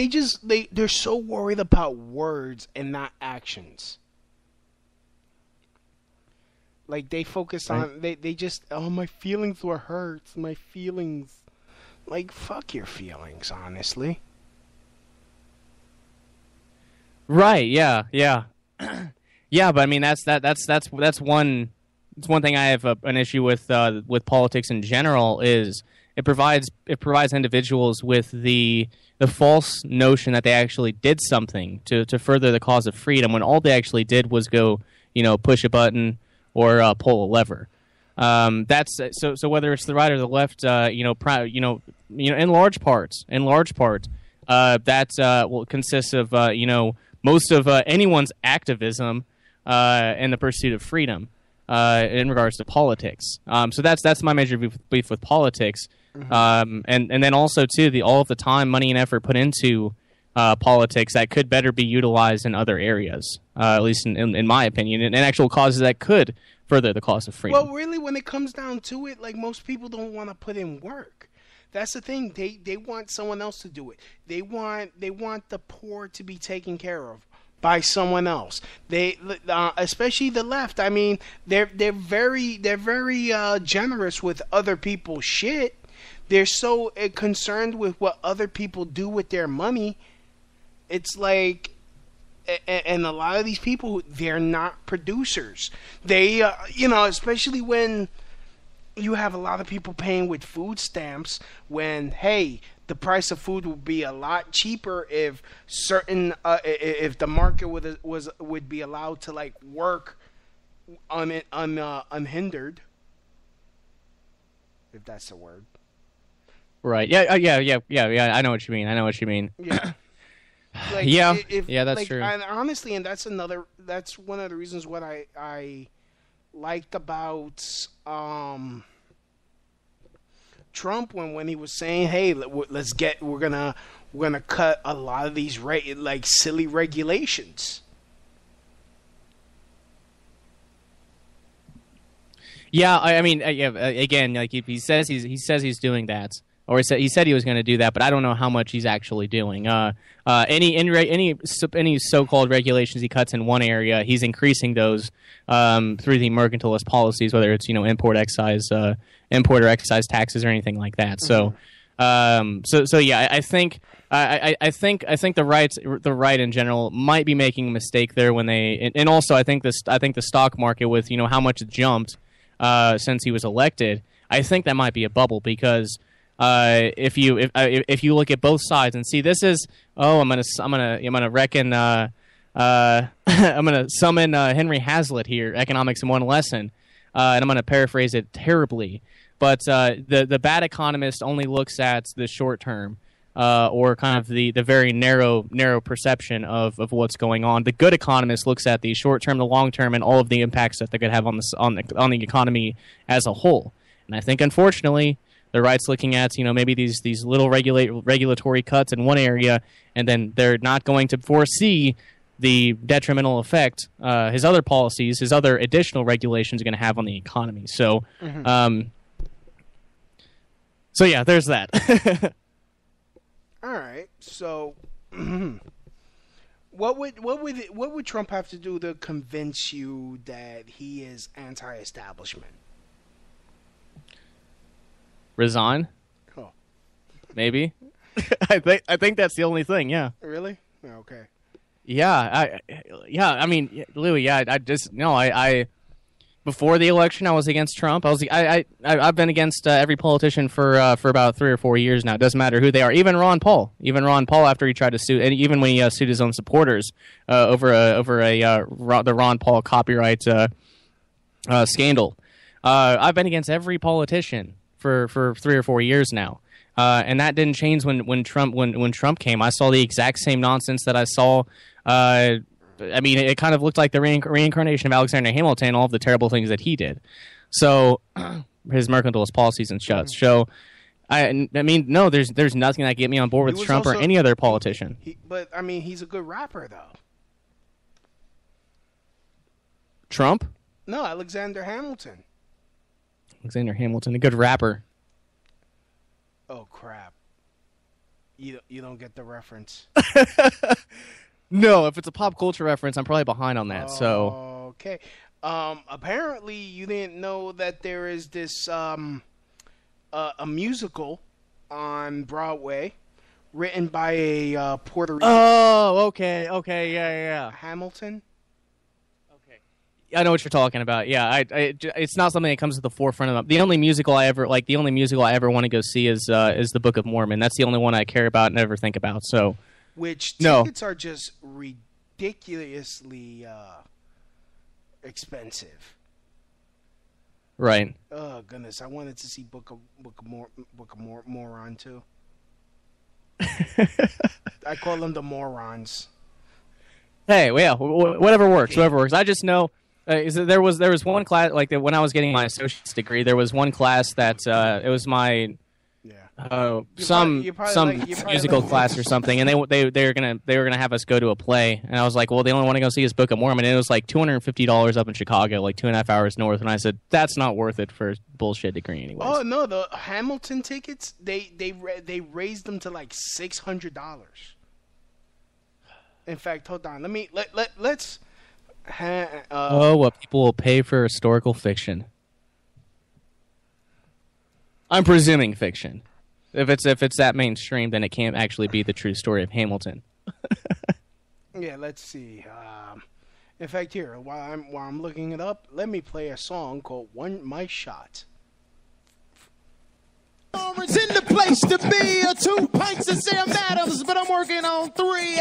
they're so worried about words and not actions. Like, they focus on they just, oh, my feelings were hurt, my feelings. Like, fuck your feelings, honestly. Right, yeah. Yeah, but I mean that's one thing I have an issue with politics in general is it provides individuals with the false notion that they actually did something to further the cause of freedom when all they actually did was go, push a button or pull a lever. That's so whether it's the right or the left, in large part, that will consist of most of anyone's activism and the pursuit of freedom in regards to politics. So that's my major beef with politics. Mm-hmm. And then also too all of the time, money, and effort put into politics that could better be utilized in other areas, at least in my opinion, and actual causes that could further the cause of freedom. Well, really, when it comes down to it, like most people don't want to put in work. That's the thing. They want someone else to do it. They want the poor to be taken care of by someone else. They especially the left. I mean, they're very generous with other people's shit. They're so concerned with what other people do with their money. It's like, and a lot of these people, they're not producers. They, especially when you have a lot of people paying with food stamps, when, hey, the price of food would be a lot cheaper if certain, if the market would be allowed to like work unhindered, if that's the word. Right. Yeah. I know what you mean. Yeah. Like, that's true. And honestly, and that's one of the reasons what I liked about Trump when he was saying, "Hey, we're gonna cut a lot of these silly regulations." Yeah, I mean, again, like if he says he's doing that, or he said he was going to do that, but I don't know how much he's actually doing. Any so-called regulations he cuts in one area, he's increasing those through the mercantilist policies, whether it's import or excise taxes or anything like that. Mm-hmm. So yeah, I think the right in general might be making a mistake there when they, and also I think the stock market with how much it jumped since he was elected, I think that might be a bubble because. If you look at both sides and see this is I'm gonna reckon I'm gonna summon Henry Hazlitt here, Economics in One Lesson, and I'm gonna paraphrase it terribly, but the bad economist only looks at the short term or kind of the very narrow perception of what's going on. The good economist looks at the short term, the long term, and all of the impacts that they could have on the economy as a whole. And I think unfortunately. The right's looking at, maybe these little regulatory cuts in one area, and then they're not going to foresee the detrimental effect his other policies, his other additional regulations are going to have on the economy. So, so yeah, there's that. All right. So, what would Trump have to do to convince you that he is anti-establishment? Resign? Oh. Maybe. I think that's the only thing. Yeah. Really? Okay. Yeah. I mean, Louis. Yeah. I before the election, I was against Trump. I've been against every politician for about 3 or 4 years now. It doesn't matter who they are. Even Ron Paul. After he tried to sue, and even when he sued his own supporters over the Ron Paul copyright scandal. I've been against every politician. For 3 or 4 years now, and that didn't change when Trump came. I saw the exact same nonsense that I saw. I mean, it kind of looked like the reincarnation of Alexander Hamilton, all of the terrible things that he did. So his mercantilist policies and such. So I mean, no, there's nothing that get me on board with Trump or any other politician. But I mean, he's a good rapper though. Trump? No, Alexander Hamilton. Alexander Hamilton, a good rapper. Oh crap! You don't get the reference. No, if it's a pop culture reference, I'm probably behind on that. So okay. Apparently, you didn't know that there is this a musical on Broadway written by a Puerto Rican. Oh, okay, yeah. Hamilton. I know what you're talking about. Yeah, it's not something that comes to the forefront of them. The only musical I ever want to go see is the Book of Mormon. That's the only one I care about and ever think about. So, which tickets are just ridiculously expensive. Right. Oh goodness, I wanted to see Book of Moron too. I call them the morons. Hey, well, yeah, whatever works. I just know. There was one class when I was getting my associate's degree. There was one class that it was my some you're probably some like- you're probably musical like- class or something, and they were gonna have us go to a play, and I was like, well, they only want to go see his Book of Mormon, and it was like $250 up in Chicago, like 2.5 hours north, and I said that's not worth it for a bullshit degree, anyways. Oh no, the Hamilton tickets they raised them to like $600. In fact, hold on. Let's. What people will pay for historical fiction. I'm presuming fiction. If it's that mainstream, then it can't actually be the true story of Hamilton. Yeah, let's see. In fact, here while I'm looking it up, let me play a song called "One My Shot." It's in the place to be. 2 pints of Sam Adams, but I'm working on 3.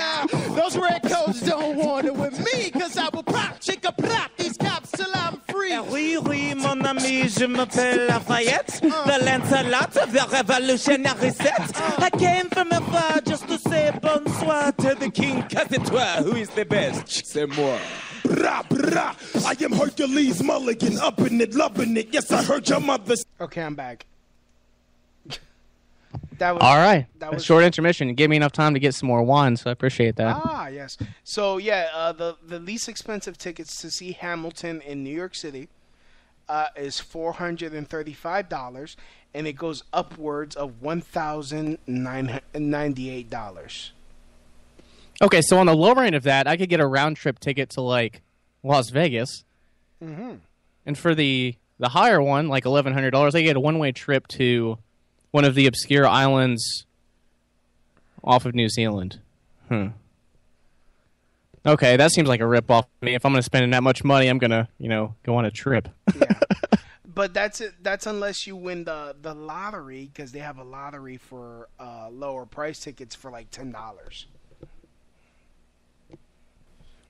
Those redcoats don't want it with me, cause I will pop, chicka pop these cops till I'm free. Oui, oui, mon ami, je m'appelle Lafayette, the Lancelot of the revolutionary set. I came from afar just to say bonsoir to the king, cause it's who is the best, c'est moi. Brah, brah. I am Hercules Mulligan, up in it, loving it. Yes, I heard your mother. Okay, I'm back. That was All right, That a was short intermission. It gave me enough time to get some more wine, so I appreciate that. Ah, yes. So yeah, the least expensive tickets to see Hamilton in New York City is $435, and it goes upwards of $1,998. Okay, so on the lower end of that, I could get a round trip ticket to like Las Vegas, and for the higher one, like $1,100, I could get a one-way trip to one of the obscure islands off of New Zealand. Okay, that seems like a rip-off to me. If I'm going to spend that much money, I'm going to, go on a trip. Yeah. But that's it. That's unless you win the lottery, because they have a lottery for lower price tickets for like $10.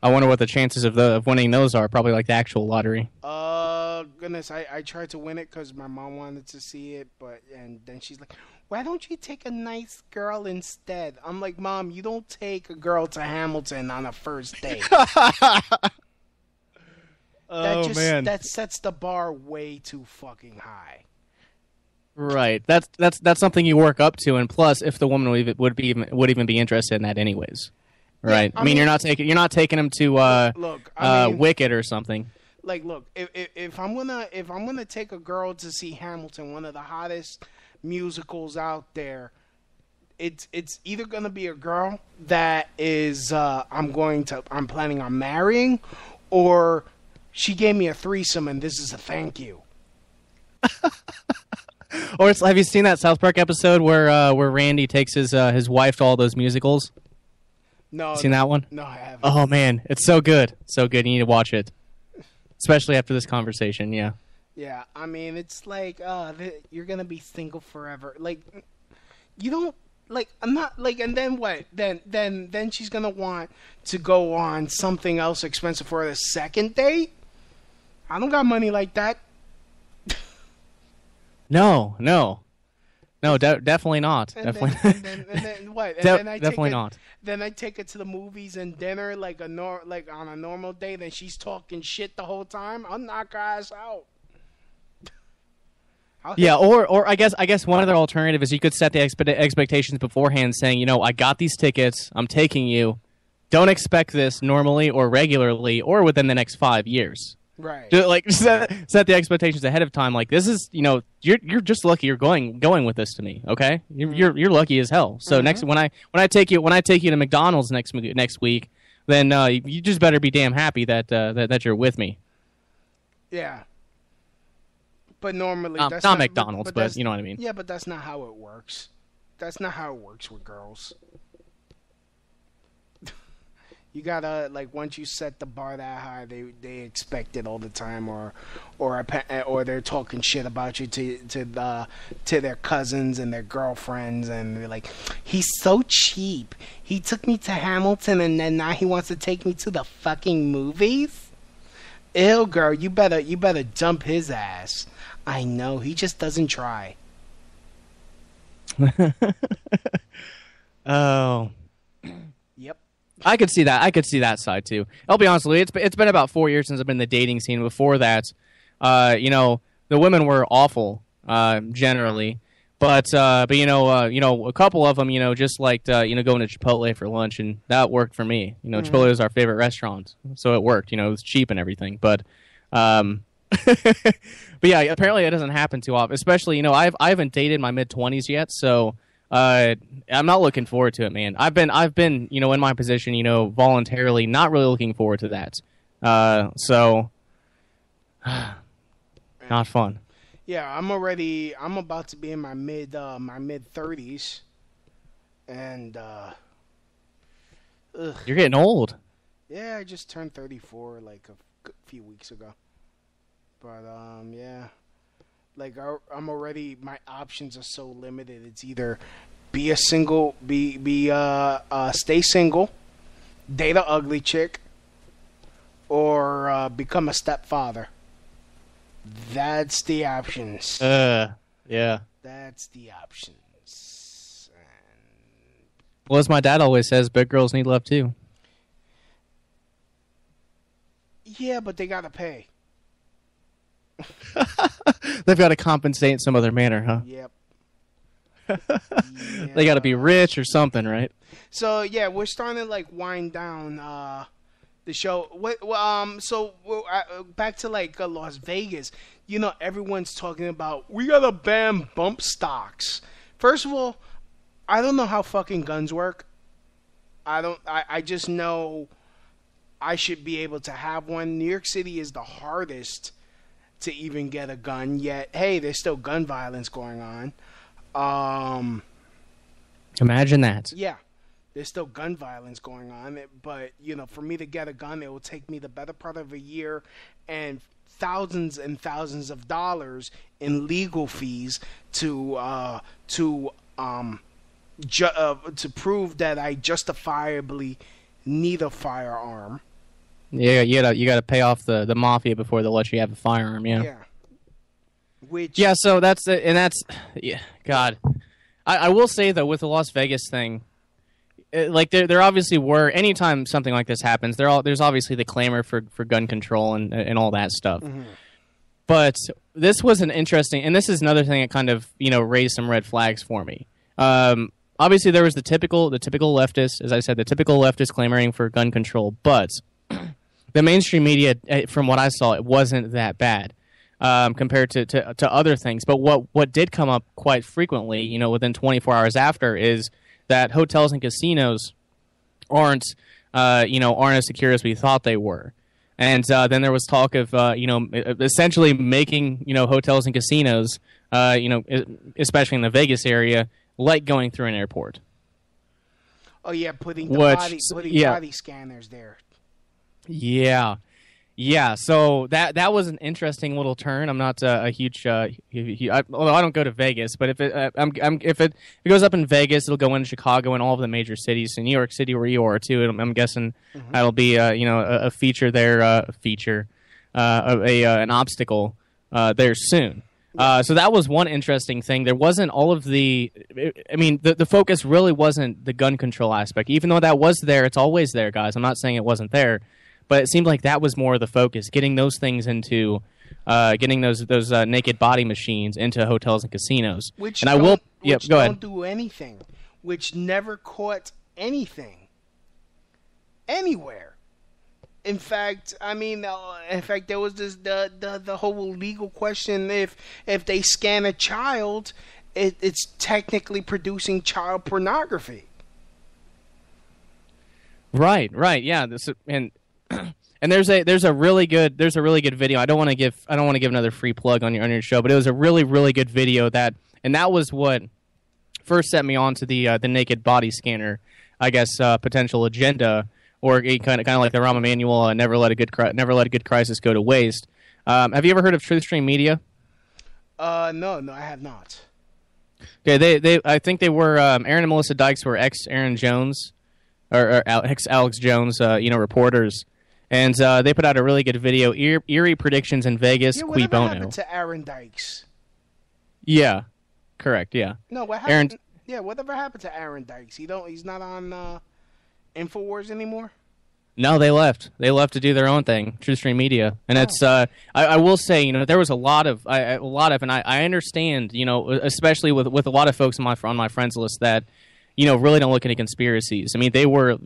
I wonder what the chances of winning those are. Probably like the actual lottery. Goodness, I tried to win it because my mom wanted to see it, and then she's like, "Why don't you take a nice girl instead?" I'm like, "Mom, you don't take a girl to Hamilton on a first date." That sets the bar way too fucking high. Right. That's something you work up to, and plus, if the woman would even be interested in that, anyways. Right. Yeah, I mean, you're not taking them to look, Wicked or something. Like, look, if I'm gonna take a girl to see Hamilton, one of the hottest musicals out there, it's either gonna be a girl that is I'm planning on marrying, or she gave me a threesome and this is a thank you. Or have you seen that South Park episode where Randy takes his wife to all those musicals? No, seen that one? No, I haven't. Oh man, it's so good, so good. You need to watch it, especially after this conversation. Yeah. Yeah, I mean, it's like you're gonna be single forever. Like, you don't like. I'm not like. And then what? Then she's gonna want to go on something else expensive for the second date. I don't got money like that. No, definitely not. And Definitely. then what? And then I definitely not. Then I take her to the movies and dinner like on a normal day. Then she's talking shit the whole time. I'll knock her ass out. Yeah, or I guess one other alternative is you could set the expectations beforehand, saying, I got these tickets, I'm taking you. Don't expect this normally or regularly or within the next 5 years. Right. Like set the expectations ahead of time. Like, this is, you're just lucky you're going with this to me. Okay, you're lucky as hell. So next when I take you to McDonald's next week, then you just better be damn happy that you're with me. Yeah. But normally that's not McDonald's, but you know what I mean. Yeah, but that's not how it works. That's not how it works with girls. You gotta, like, once you set the bar that high, they expect it all the time, or they're talking shit about you to their cousins and their girlfriends, and they're like, he's so cheap. He took me to Hamilton, and then now he wants to take me to the fucking movies. Ew, girl, you better dump his ass. I know, he just doesn't try. Oh. Yep. I could see that side too. I'll be honest with you, it's been about 4 years since I've been in the dating scene. Before that, the women were awful, generally. But a couple of them, just like going to Chipotle for lunch, and that worked for me. Chipotle is our favorite restaurant, so it worked. It was cheap and everything. But, but yeah, apparently it doesn't happen too often. Especially, I haven't dated my mid-20s yet, so I'm not looking forward to it, man. I've been, in my position, voluntarily not really looking forward to that. So, not fun. Yeah, I'm about to be in my mid 30s, and You're getting old. yeah, I just turned 34 like a few weeks ago. But yeah, like my options are so limited. It's either stay single, date a ugly chick, or become a stepfather. That's the options. Yeah. That's the options. And Well, as my dad always says, big girls need love too. yeah, but they gotta pay. They've got to compensate in some other manner, huh? Yep. They got to be rich or something, right? So yeah, we're starting to like wind down the show. Back to like Las Vegas. Everyone's talking about we gotta ban bump stocks. First of all, I don't know how fucking guns work. I just know I should be able to have one. New York City is the hardest to even get a gun. Yet, hey, there's still gun violence going on. Imagine that. Yeah. There's still gun violence going on, but for me to get a gun, it will take me the better part of a year and thousands of dollars in legal fees to prove that I justifiably need a firearm. Yeah, you got to pay off the mafia before they'll let you have a firearm. Yeah. Yeah. So that's it, and that's God. I will say though, with the Las Vegas thing. Like there obviously were, anytime something like this happens, there's obviously the clamor for gun control and all that stuff. Mm-hmm. But this was an interesting, and this is another thing that kind of raised some red flags for me. Obviously there was the typical leftist, as I said, the typical leftist clamoring for gun control, but the mainstream media, from what I saw, it wasn't that bad compared to other things. But what did come up quite frequently, within 24 hours after, is that hotels and casinos aren't as secure as we thought they were. And then there was talk of, essentially making, hotels and casinos, especially in the Vegas area, like going through an airport. Oh, yeah, putting body scanners there. Yeah, so that was an interesting little turn. I'm not a huge, although I don't go to Vegas, but if it goes up in Vegas, it'll go into Chicago and all of the major cities. In New York City, where you are too, I'm guessing that'll be a feature there, an obstacle there soon. So that was one interesting thing. There wasn't all of the focus really wasn't the gun control aspect, even though that was there. It's always there, guys. I'm not saying it wasn't there. But it seemed like that was more of the focus, getting those things into, getting those naked body machines into hotels and casinos. Which go ahead. Don't do anything, which never caught anything, anywhere. In fact, there was the whole legal question: if they scan a child, it's technically producing child pornography. Right, yeah. And there's a really good video. I don't want to give another free plug on your show, but it was a really, really good video that was what first set me on to the naked body scanner, I guess, potential agenda, or kind of like the Rahm Emanuel, never let a good crisis go to waste. Have you ever heard of TruthStream Media? No, I have not. Okay, I think they were Aaron and Melissa Dykes were ex Aaron Jones or ex Alex Jones, reporters. And they put out a really good video, eerie predictions in Vegas, qui bono. What happened to Aaron Dykes? Yeah, correct, yeah. No, what happened? Whatever happened to Aaron Dykes? He's not on InfoWars anymore? No, they left. They left to do their own thing, TruthStream Media, and it's. I will say, there was a lot of, and I understand, especially with a lot of folks on my friends list that, really don't look into conspiracies. I mean, they knew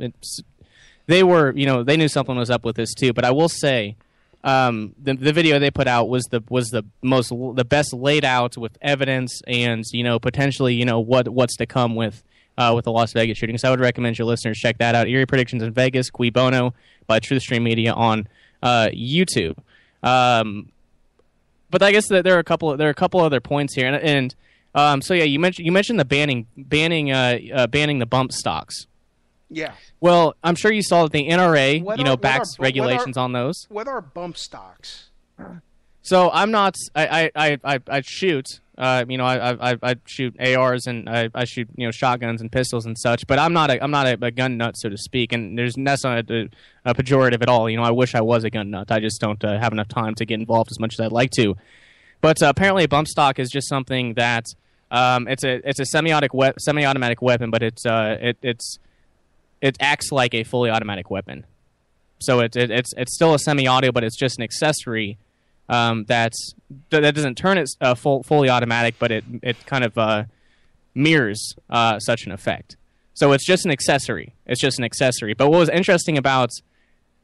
something was up with this too. But I will say, the video they put out was the best laid out with evidence and potentially what's to come with the Las Vegas shooting. So I would recommend your listeners check that out. Eerie Predictions in Vegas, Cui Bono by TruthStream Media on YouTube. But I guess that there are a couple other points here, and so yeah, you mentioned the banning the bump stocks. Yeah. Well, I'm sure you saw that the NRA backs regulations on those. What are bump stocks? So I'm not. I shoot. I shoot ARs and I shoot shotguns and pistols and such. But I'm not a gun nut, so to speak. And that's not a pejorative at all. I wish I was a gun nut. I just don't have enough time to get involved as much as I'd like to. But apparently, a bump stock is just something that it's a semi-automatic weapon, but it acts like a fully automatic weapon. So it's still a semi-auto, but it's just an accessory. That doesn't turn it fully automatic, but it kind of mirrors such an effect. So it's just an accessory. But what was interesting about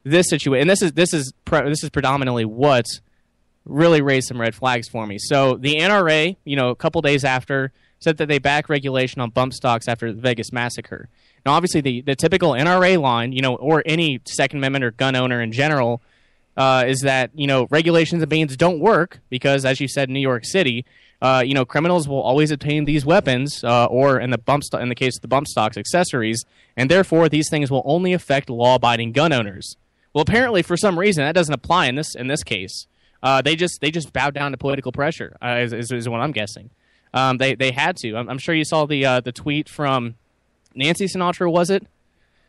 this situation, and this is predominantly what really raised some red flags for me. So the NRA, a couple days after, said that they back regulation on bump stocks after the Vegas massacre. Now, obviously, the typical NRA line, or any Second Amendment or gun owner in general, is that regulations and bans don't work because, as you said, in New York City, criminals will always obtain these weapons, or in the case of the bump stocks, accessories, and therefore these things will only affect law-abiding gun owners. Well, apparently, for some reason, that doesn't apply in this case. They just bowed down to political pressure, is what I'm guessing. They had to. I'm sure you saw the tweet from Nancy Sinatra, was it?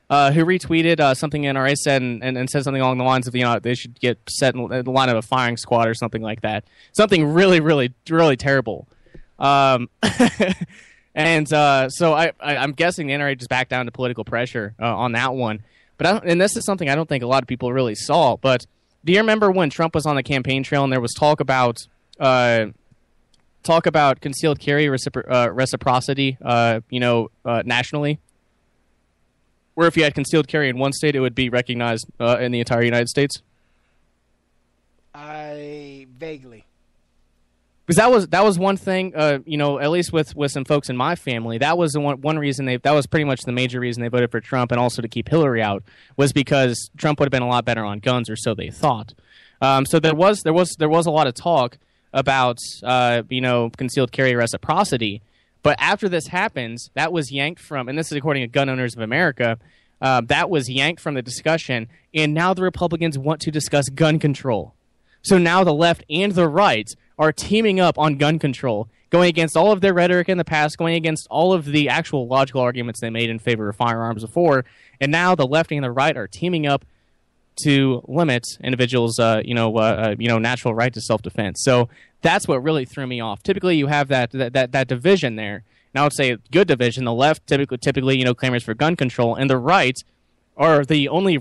Who retweeted something NRA said and said something along the lines of, they should get set in the line of a firing squad or something like that. Something really, really, really terrible. So I'm guessing the NRA just backed down to political pressure on that one. But and this is something I don't think a lot of people really saw. But do you remember when Trump was on the campaign trail and there was talk about concealed carry reciprocity, nationally? Where if you had concealed carry in one state, it would be recognized in the entire United States? Vaguely. Because that was one thing, at least with some folks in my family, that was the one reason that was pretty much the major reason they voted for Trump, and also to keep Hillary out, was because Trump would have been a lot better on guns, or so they thought. So there was a lot of talk about concealed carry reciprocity. But after this happens, that was yanked from, and this is according to Gun Owners of America, that was yanked from the discussion, and now the Republicans want to discuss gun control. So now the left and the right are teaming up on gun control, going against all of their rhetoric in the past, going against all of the actual logical arguments they made in favor of firearms before, and now the left and the right are teaming up to limit individuals' natural right to self-defense. So that's what really threw me off. Typically, you have that division there. And I would say good division. The left typically clamors for gun control, and the right are the only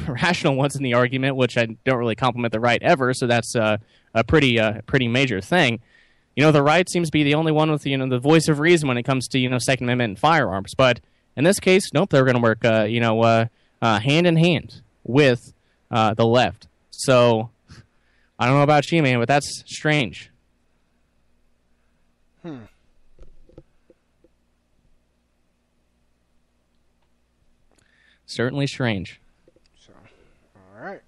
rational ones in the argument, which I don't really compliment the right ever. So that's a pretty major thing. The right seems to be the only one with the voice of reason when it comes to Second Amendment and firearms. But in this case, nope, they're going to work hand in hand with the left. So I don't know about you, man, but that's strange. Certainly strange. So, all right.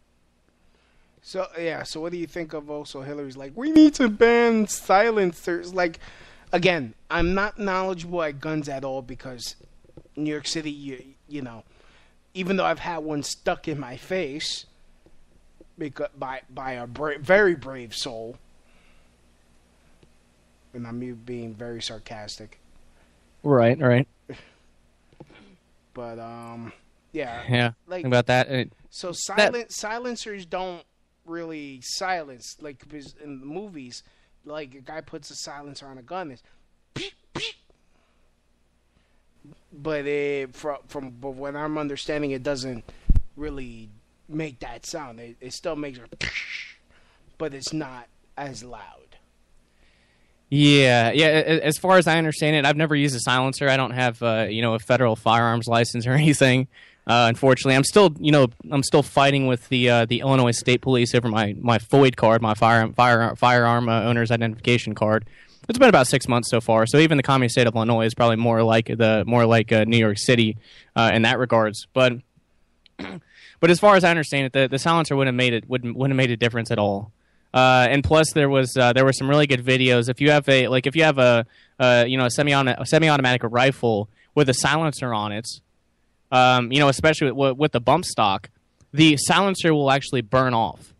So, yeah, so what do you think of also Hillary's like, we need to ban silencers? Like, again, I'm not knowledgeable at guns at all because New York City, even though I've had one stuck in my face because by a very brave soul, and I'm being very sarcastic. Right. But yeah. Like think about that. So silencers don't really silence, like, because in the movies, like, a guy puts a silencer on a gun, it's but from what I'm understanding, it doesn't really make that sound. It still makes a but it's not as loud. Yeah. As far as I understand it, I've never used a silencer. I don't have, a federal firearms license or anything. Unfortunately, I'm still fighting with the Illinois State Police over my FOID card, my firearm owner's identification card. It's been about 6 months so far. So even the communist state of Illinois is probably more like New York City in that regards. But as far as I understand it, the silencer wouldn't have made a difference at all. And plus, there were some really good videos. If you have a semi-automatic rifle with a silencer on it, especially with the bump stock, the silencer will actually burn off.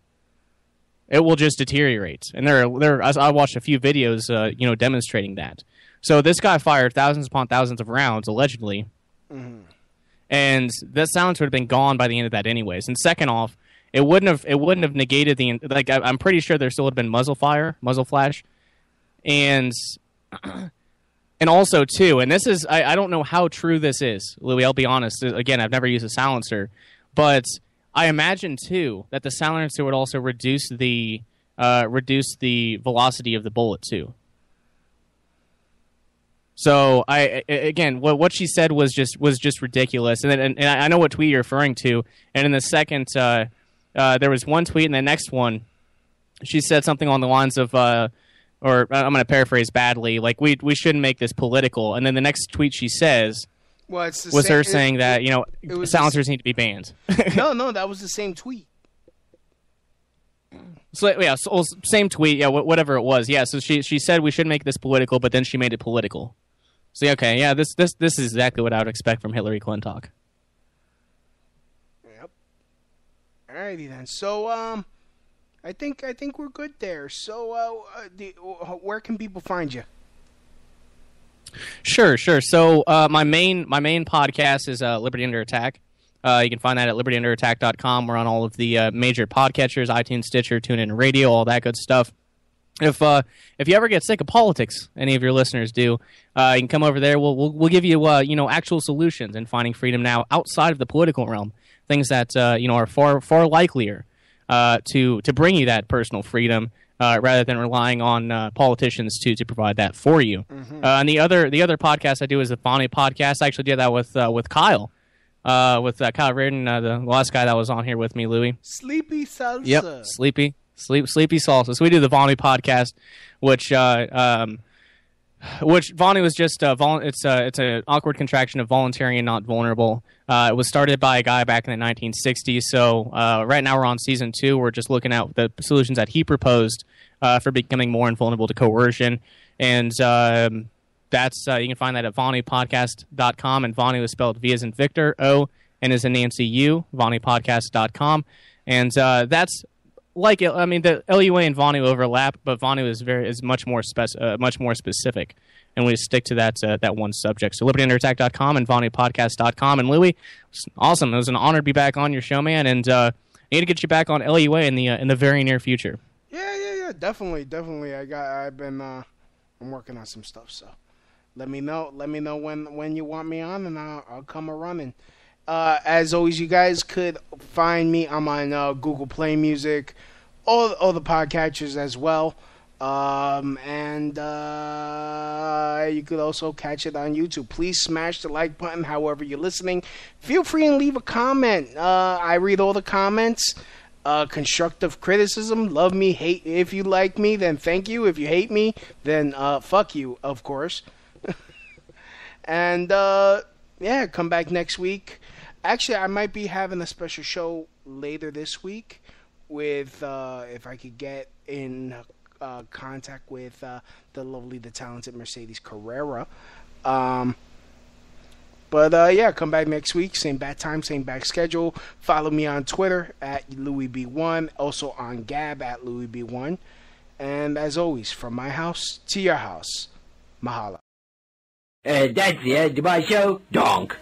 It will just deteriorate. And I watched a few videos, demonstrating that. So this guy fired thousands upon thousands of rounds, allegedly. Mm-hmm. And that silencer would have been gone by the end of that anyways. And second off, it wouldn't have negated I'm pretty sure there still would have been muzzle flash. And also too, and this is, I don't know how true this is, Louis, I'll be honest. Again, I've never used a silencer, but I imagine too that the silencer would also reduce the velocity of the bullet too. So what she said was just ridiculous. And I know what tweet you're referring to. And in the second, there was one tweet, and the next one, she said something on the lines of, or I'm going to paraphrase badly, like we shouldn't make this political. And then the next tweet she says was her saying that silencers need to be banned. No, that was the same tweet. So yeah, same tweet, yeah, whatever it was, yeah. So she said we shouldn't make this political, but then she made it political. So okay, yeah, this is exactly what I would expect from Hillary Clinton. Yep. Alrighty then. So I think we're good there. So where can people find you? Sure. So my main podcast is Liberty Under Attack. You can find that at libertyunderattack.com. We're on all of the major podcatchers, iTunes, Stitcher, TuneIn Radio, all that good stuff. If you ever get sick of politics, any of your listeners do, you can come over there. We'll give you actual solutions in finding freedom now outside of the political realm. Things that are far likelier to bring you that personal freedom rather than relying on politicians to provide that for you. Mm-hmm. And the other podcast I do is the Vonnie podcast. I actually did that with Kyle. With Kyle Reardon, the last guy that was on here with me, Louis. Sleepy Salsa. Yep, Sleepy Salsa. So we do the Vonnie podcast, which Vonnie was just it's an awkward contraction of voluntary and not vulnerable. It was started by a guy back in the 1960s. So right now we're on season 2. We're just looking at the solutions that he proposed for becoming more invulnerable to coercion, and that's you can find that at VonniePodcast.com, and Vonnie was spelled V as in Victor, O, and as in Nancy U, VonniePodcast.com, and that's the LUA and Vonnie overlap, but Vonnie is much more specific, and we just stick to that one subject. So LibertyUnderAttack.com and VonniePodcast.com, and Louis, awesome. It was an honor to be back on your show, man, and I need to get you back on LUA in the very near future. Yeah, definitely. I'm working on some stuff, so. Let me know when you want me on, and I'll come a running. As always, you guys could find me. I'm on Google Play Music, all the podcatchers as well, and you could also catch it on YouTube. Please smash the like button. However you're listening, feel free and leave a comment. I read all the comments. Constructive criticism, love me, hate. If you like me, then thank you. If you hate me, then fuck you, of course. And come back next week. Actually, I might be having a special show later this week with if I could get in contact with the lovely, the talented Mercedes Carrera. Come back next week. Same bad time, same back schedule. Follow me on Twitter at LouisB1. Also on Gab at LouisB1. And as always, from my house to your house, mahalo. That's the end of my show. Donk.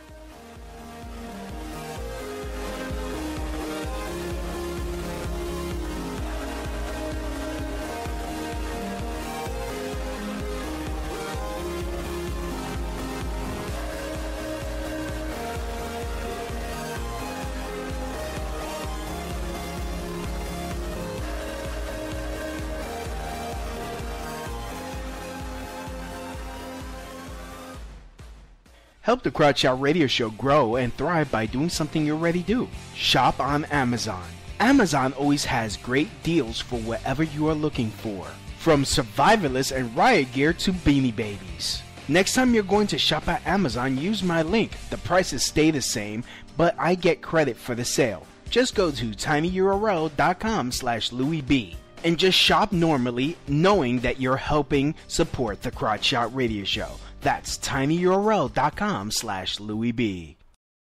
Help the Crotch Shot Radio Show grow and thrive by doing something you already do. Shop on Amazon. Amazon always has great deals for whatever you are looking for. From survivalists and riot gear to beanie babies. Next time you're going to shop at Amazon, use my link. The prices stay the same, but I get credit for the sale. Just go to tinyurl.com/LouisB and just shop normally, knowing that you're helping support the Crotch Shot Radio Show. That's tinyurl.com/LouisB.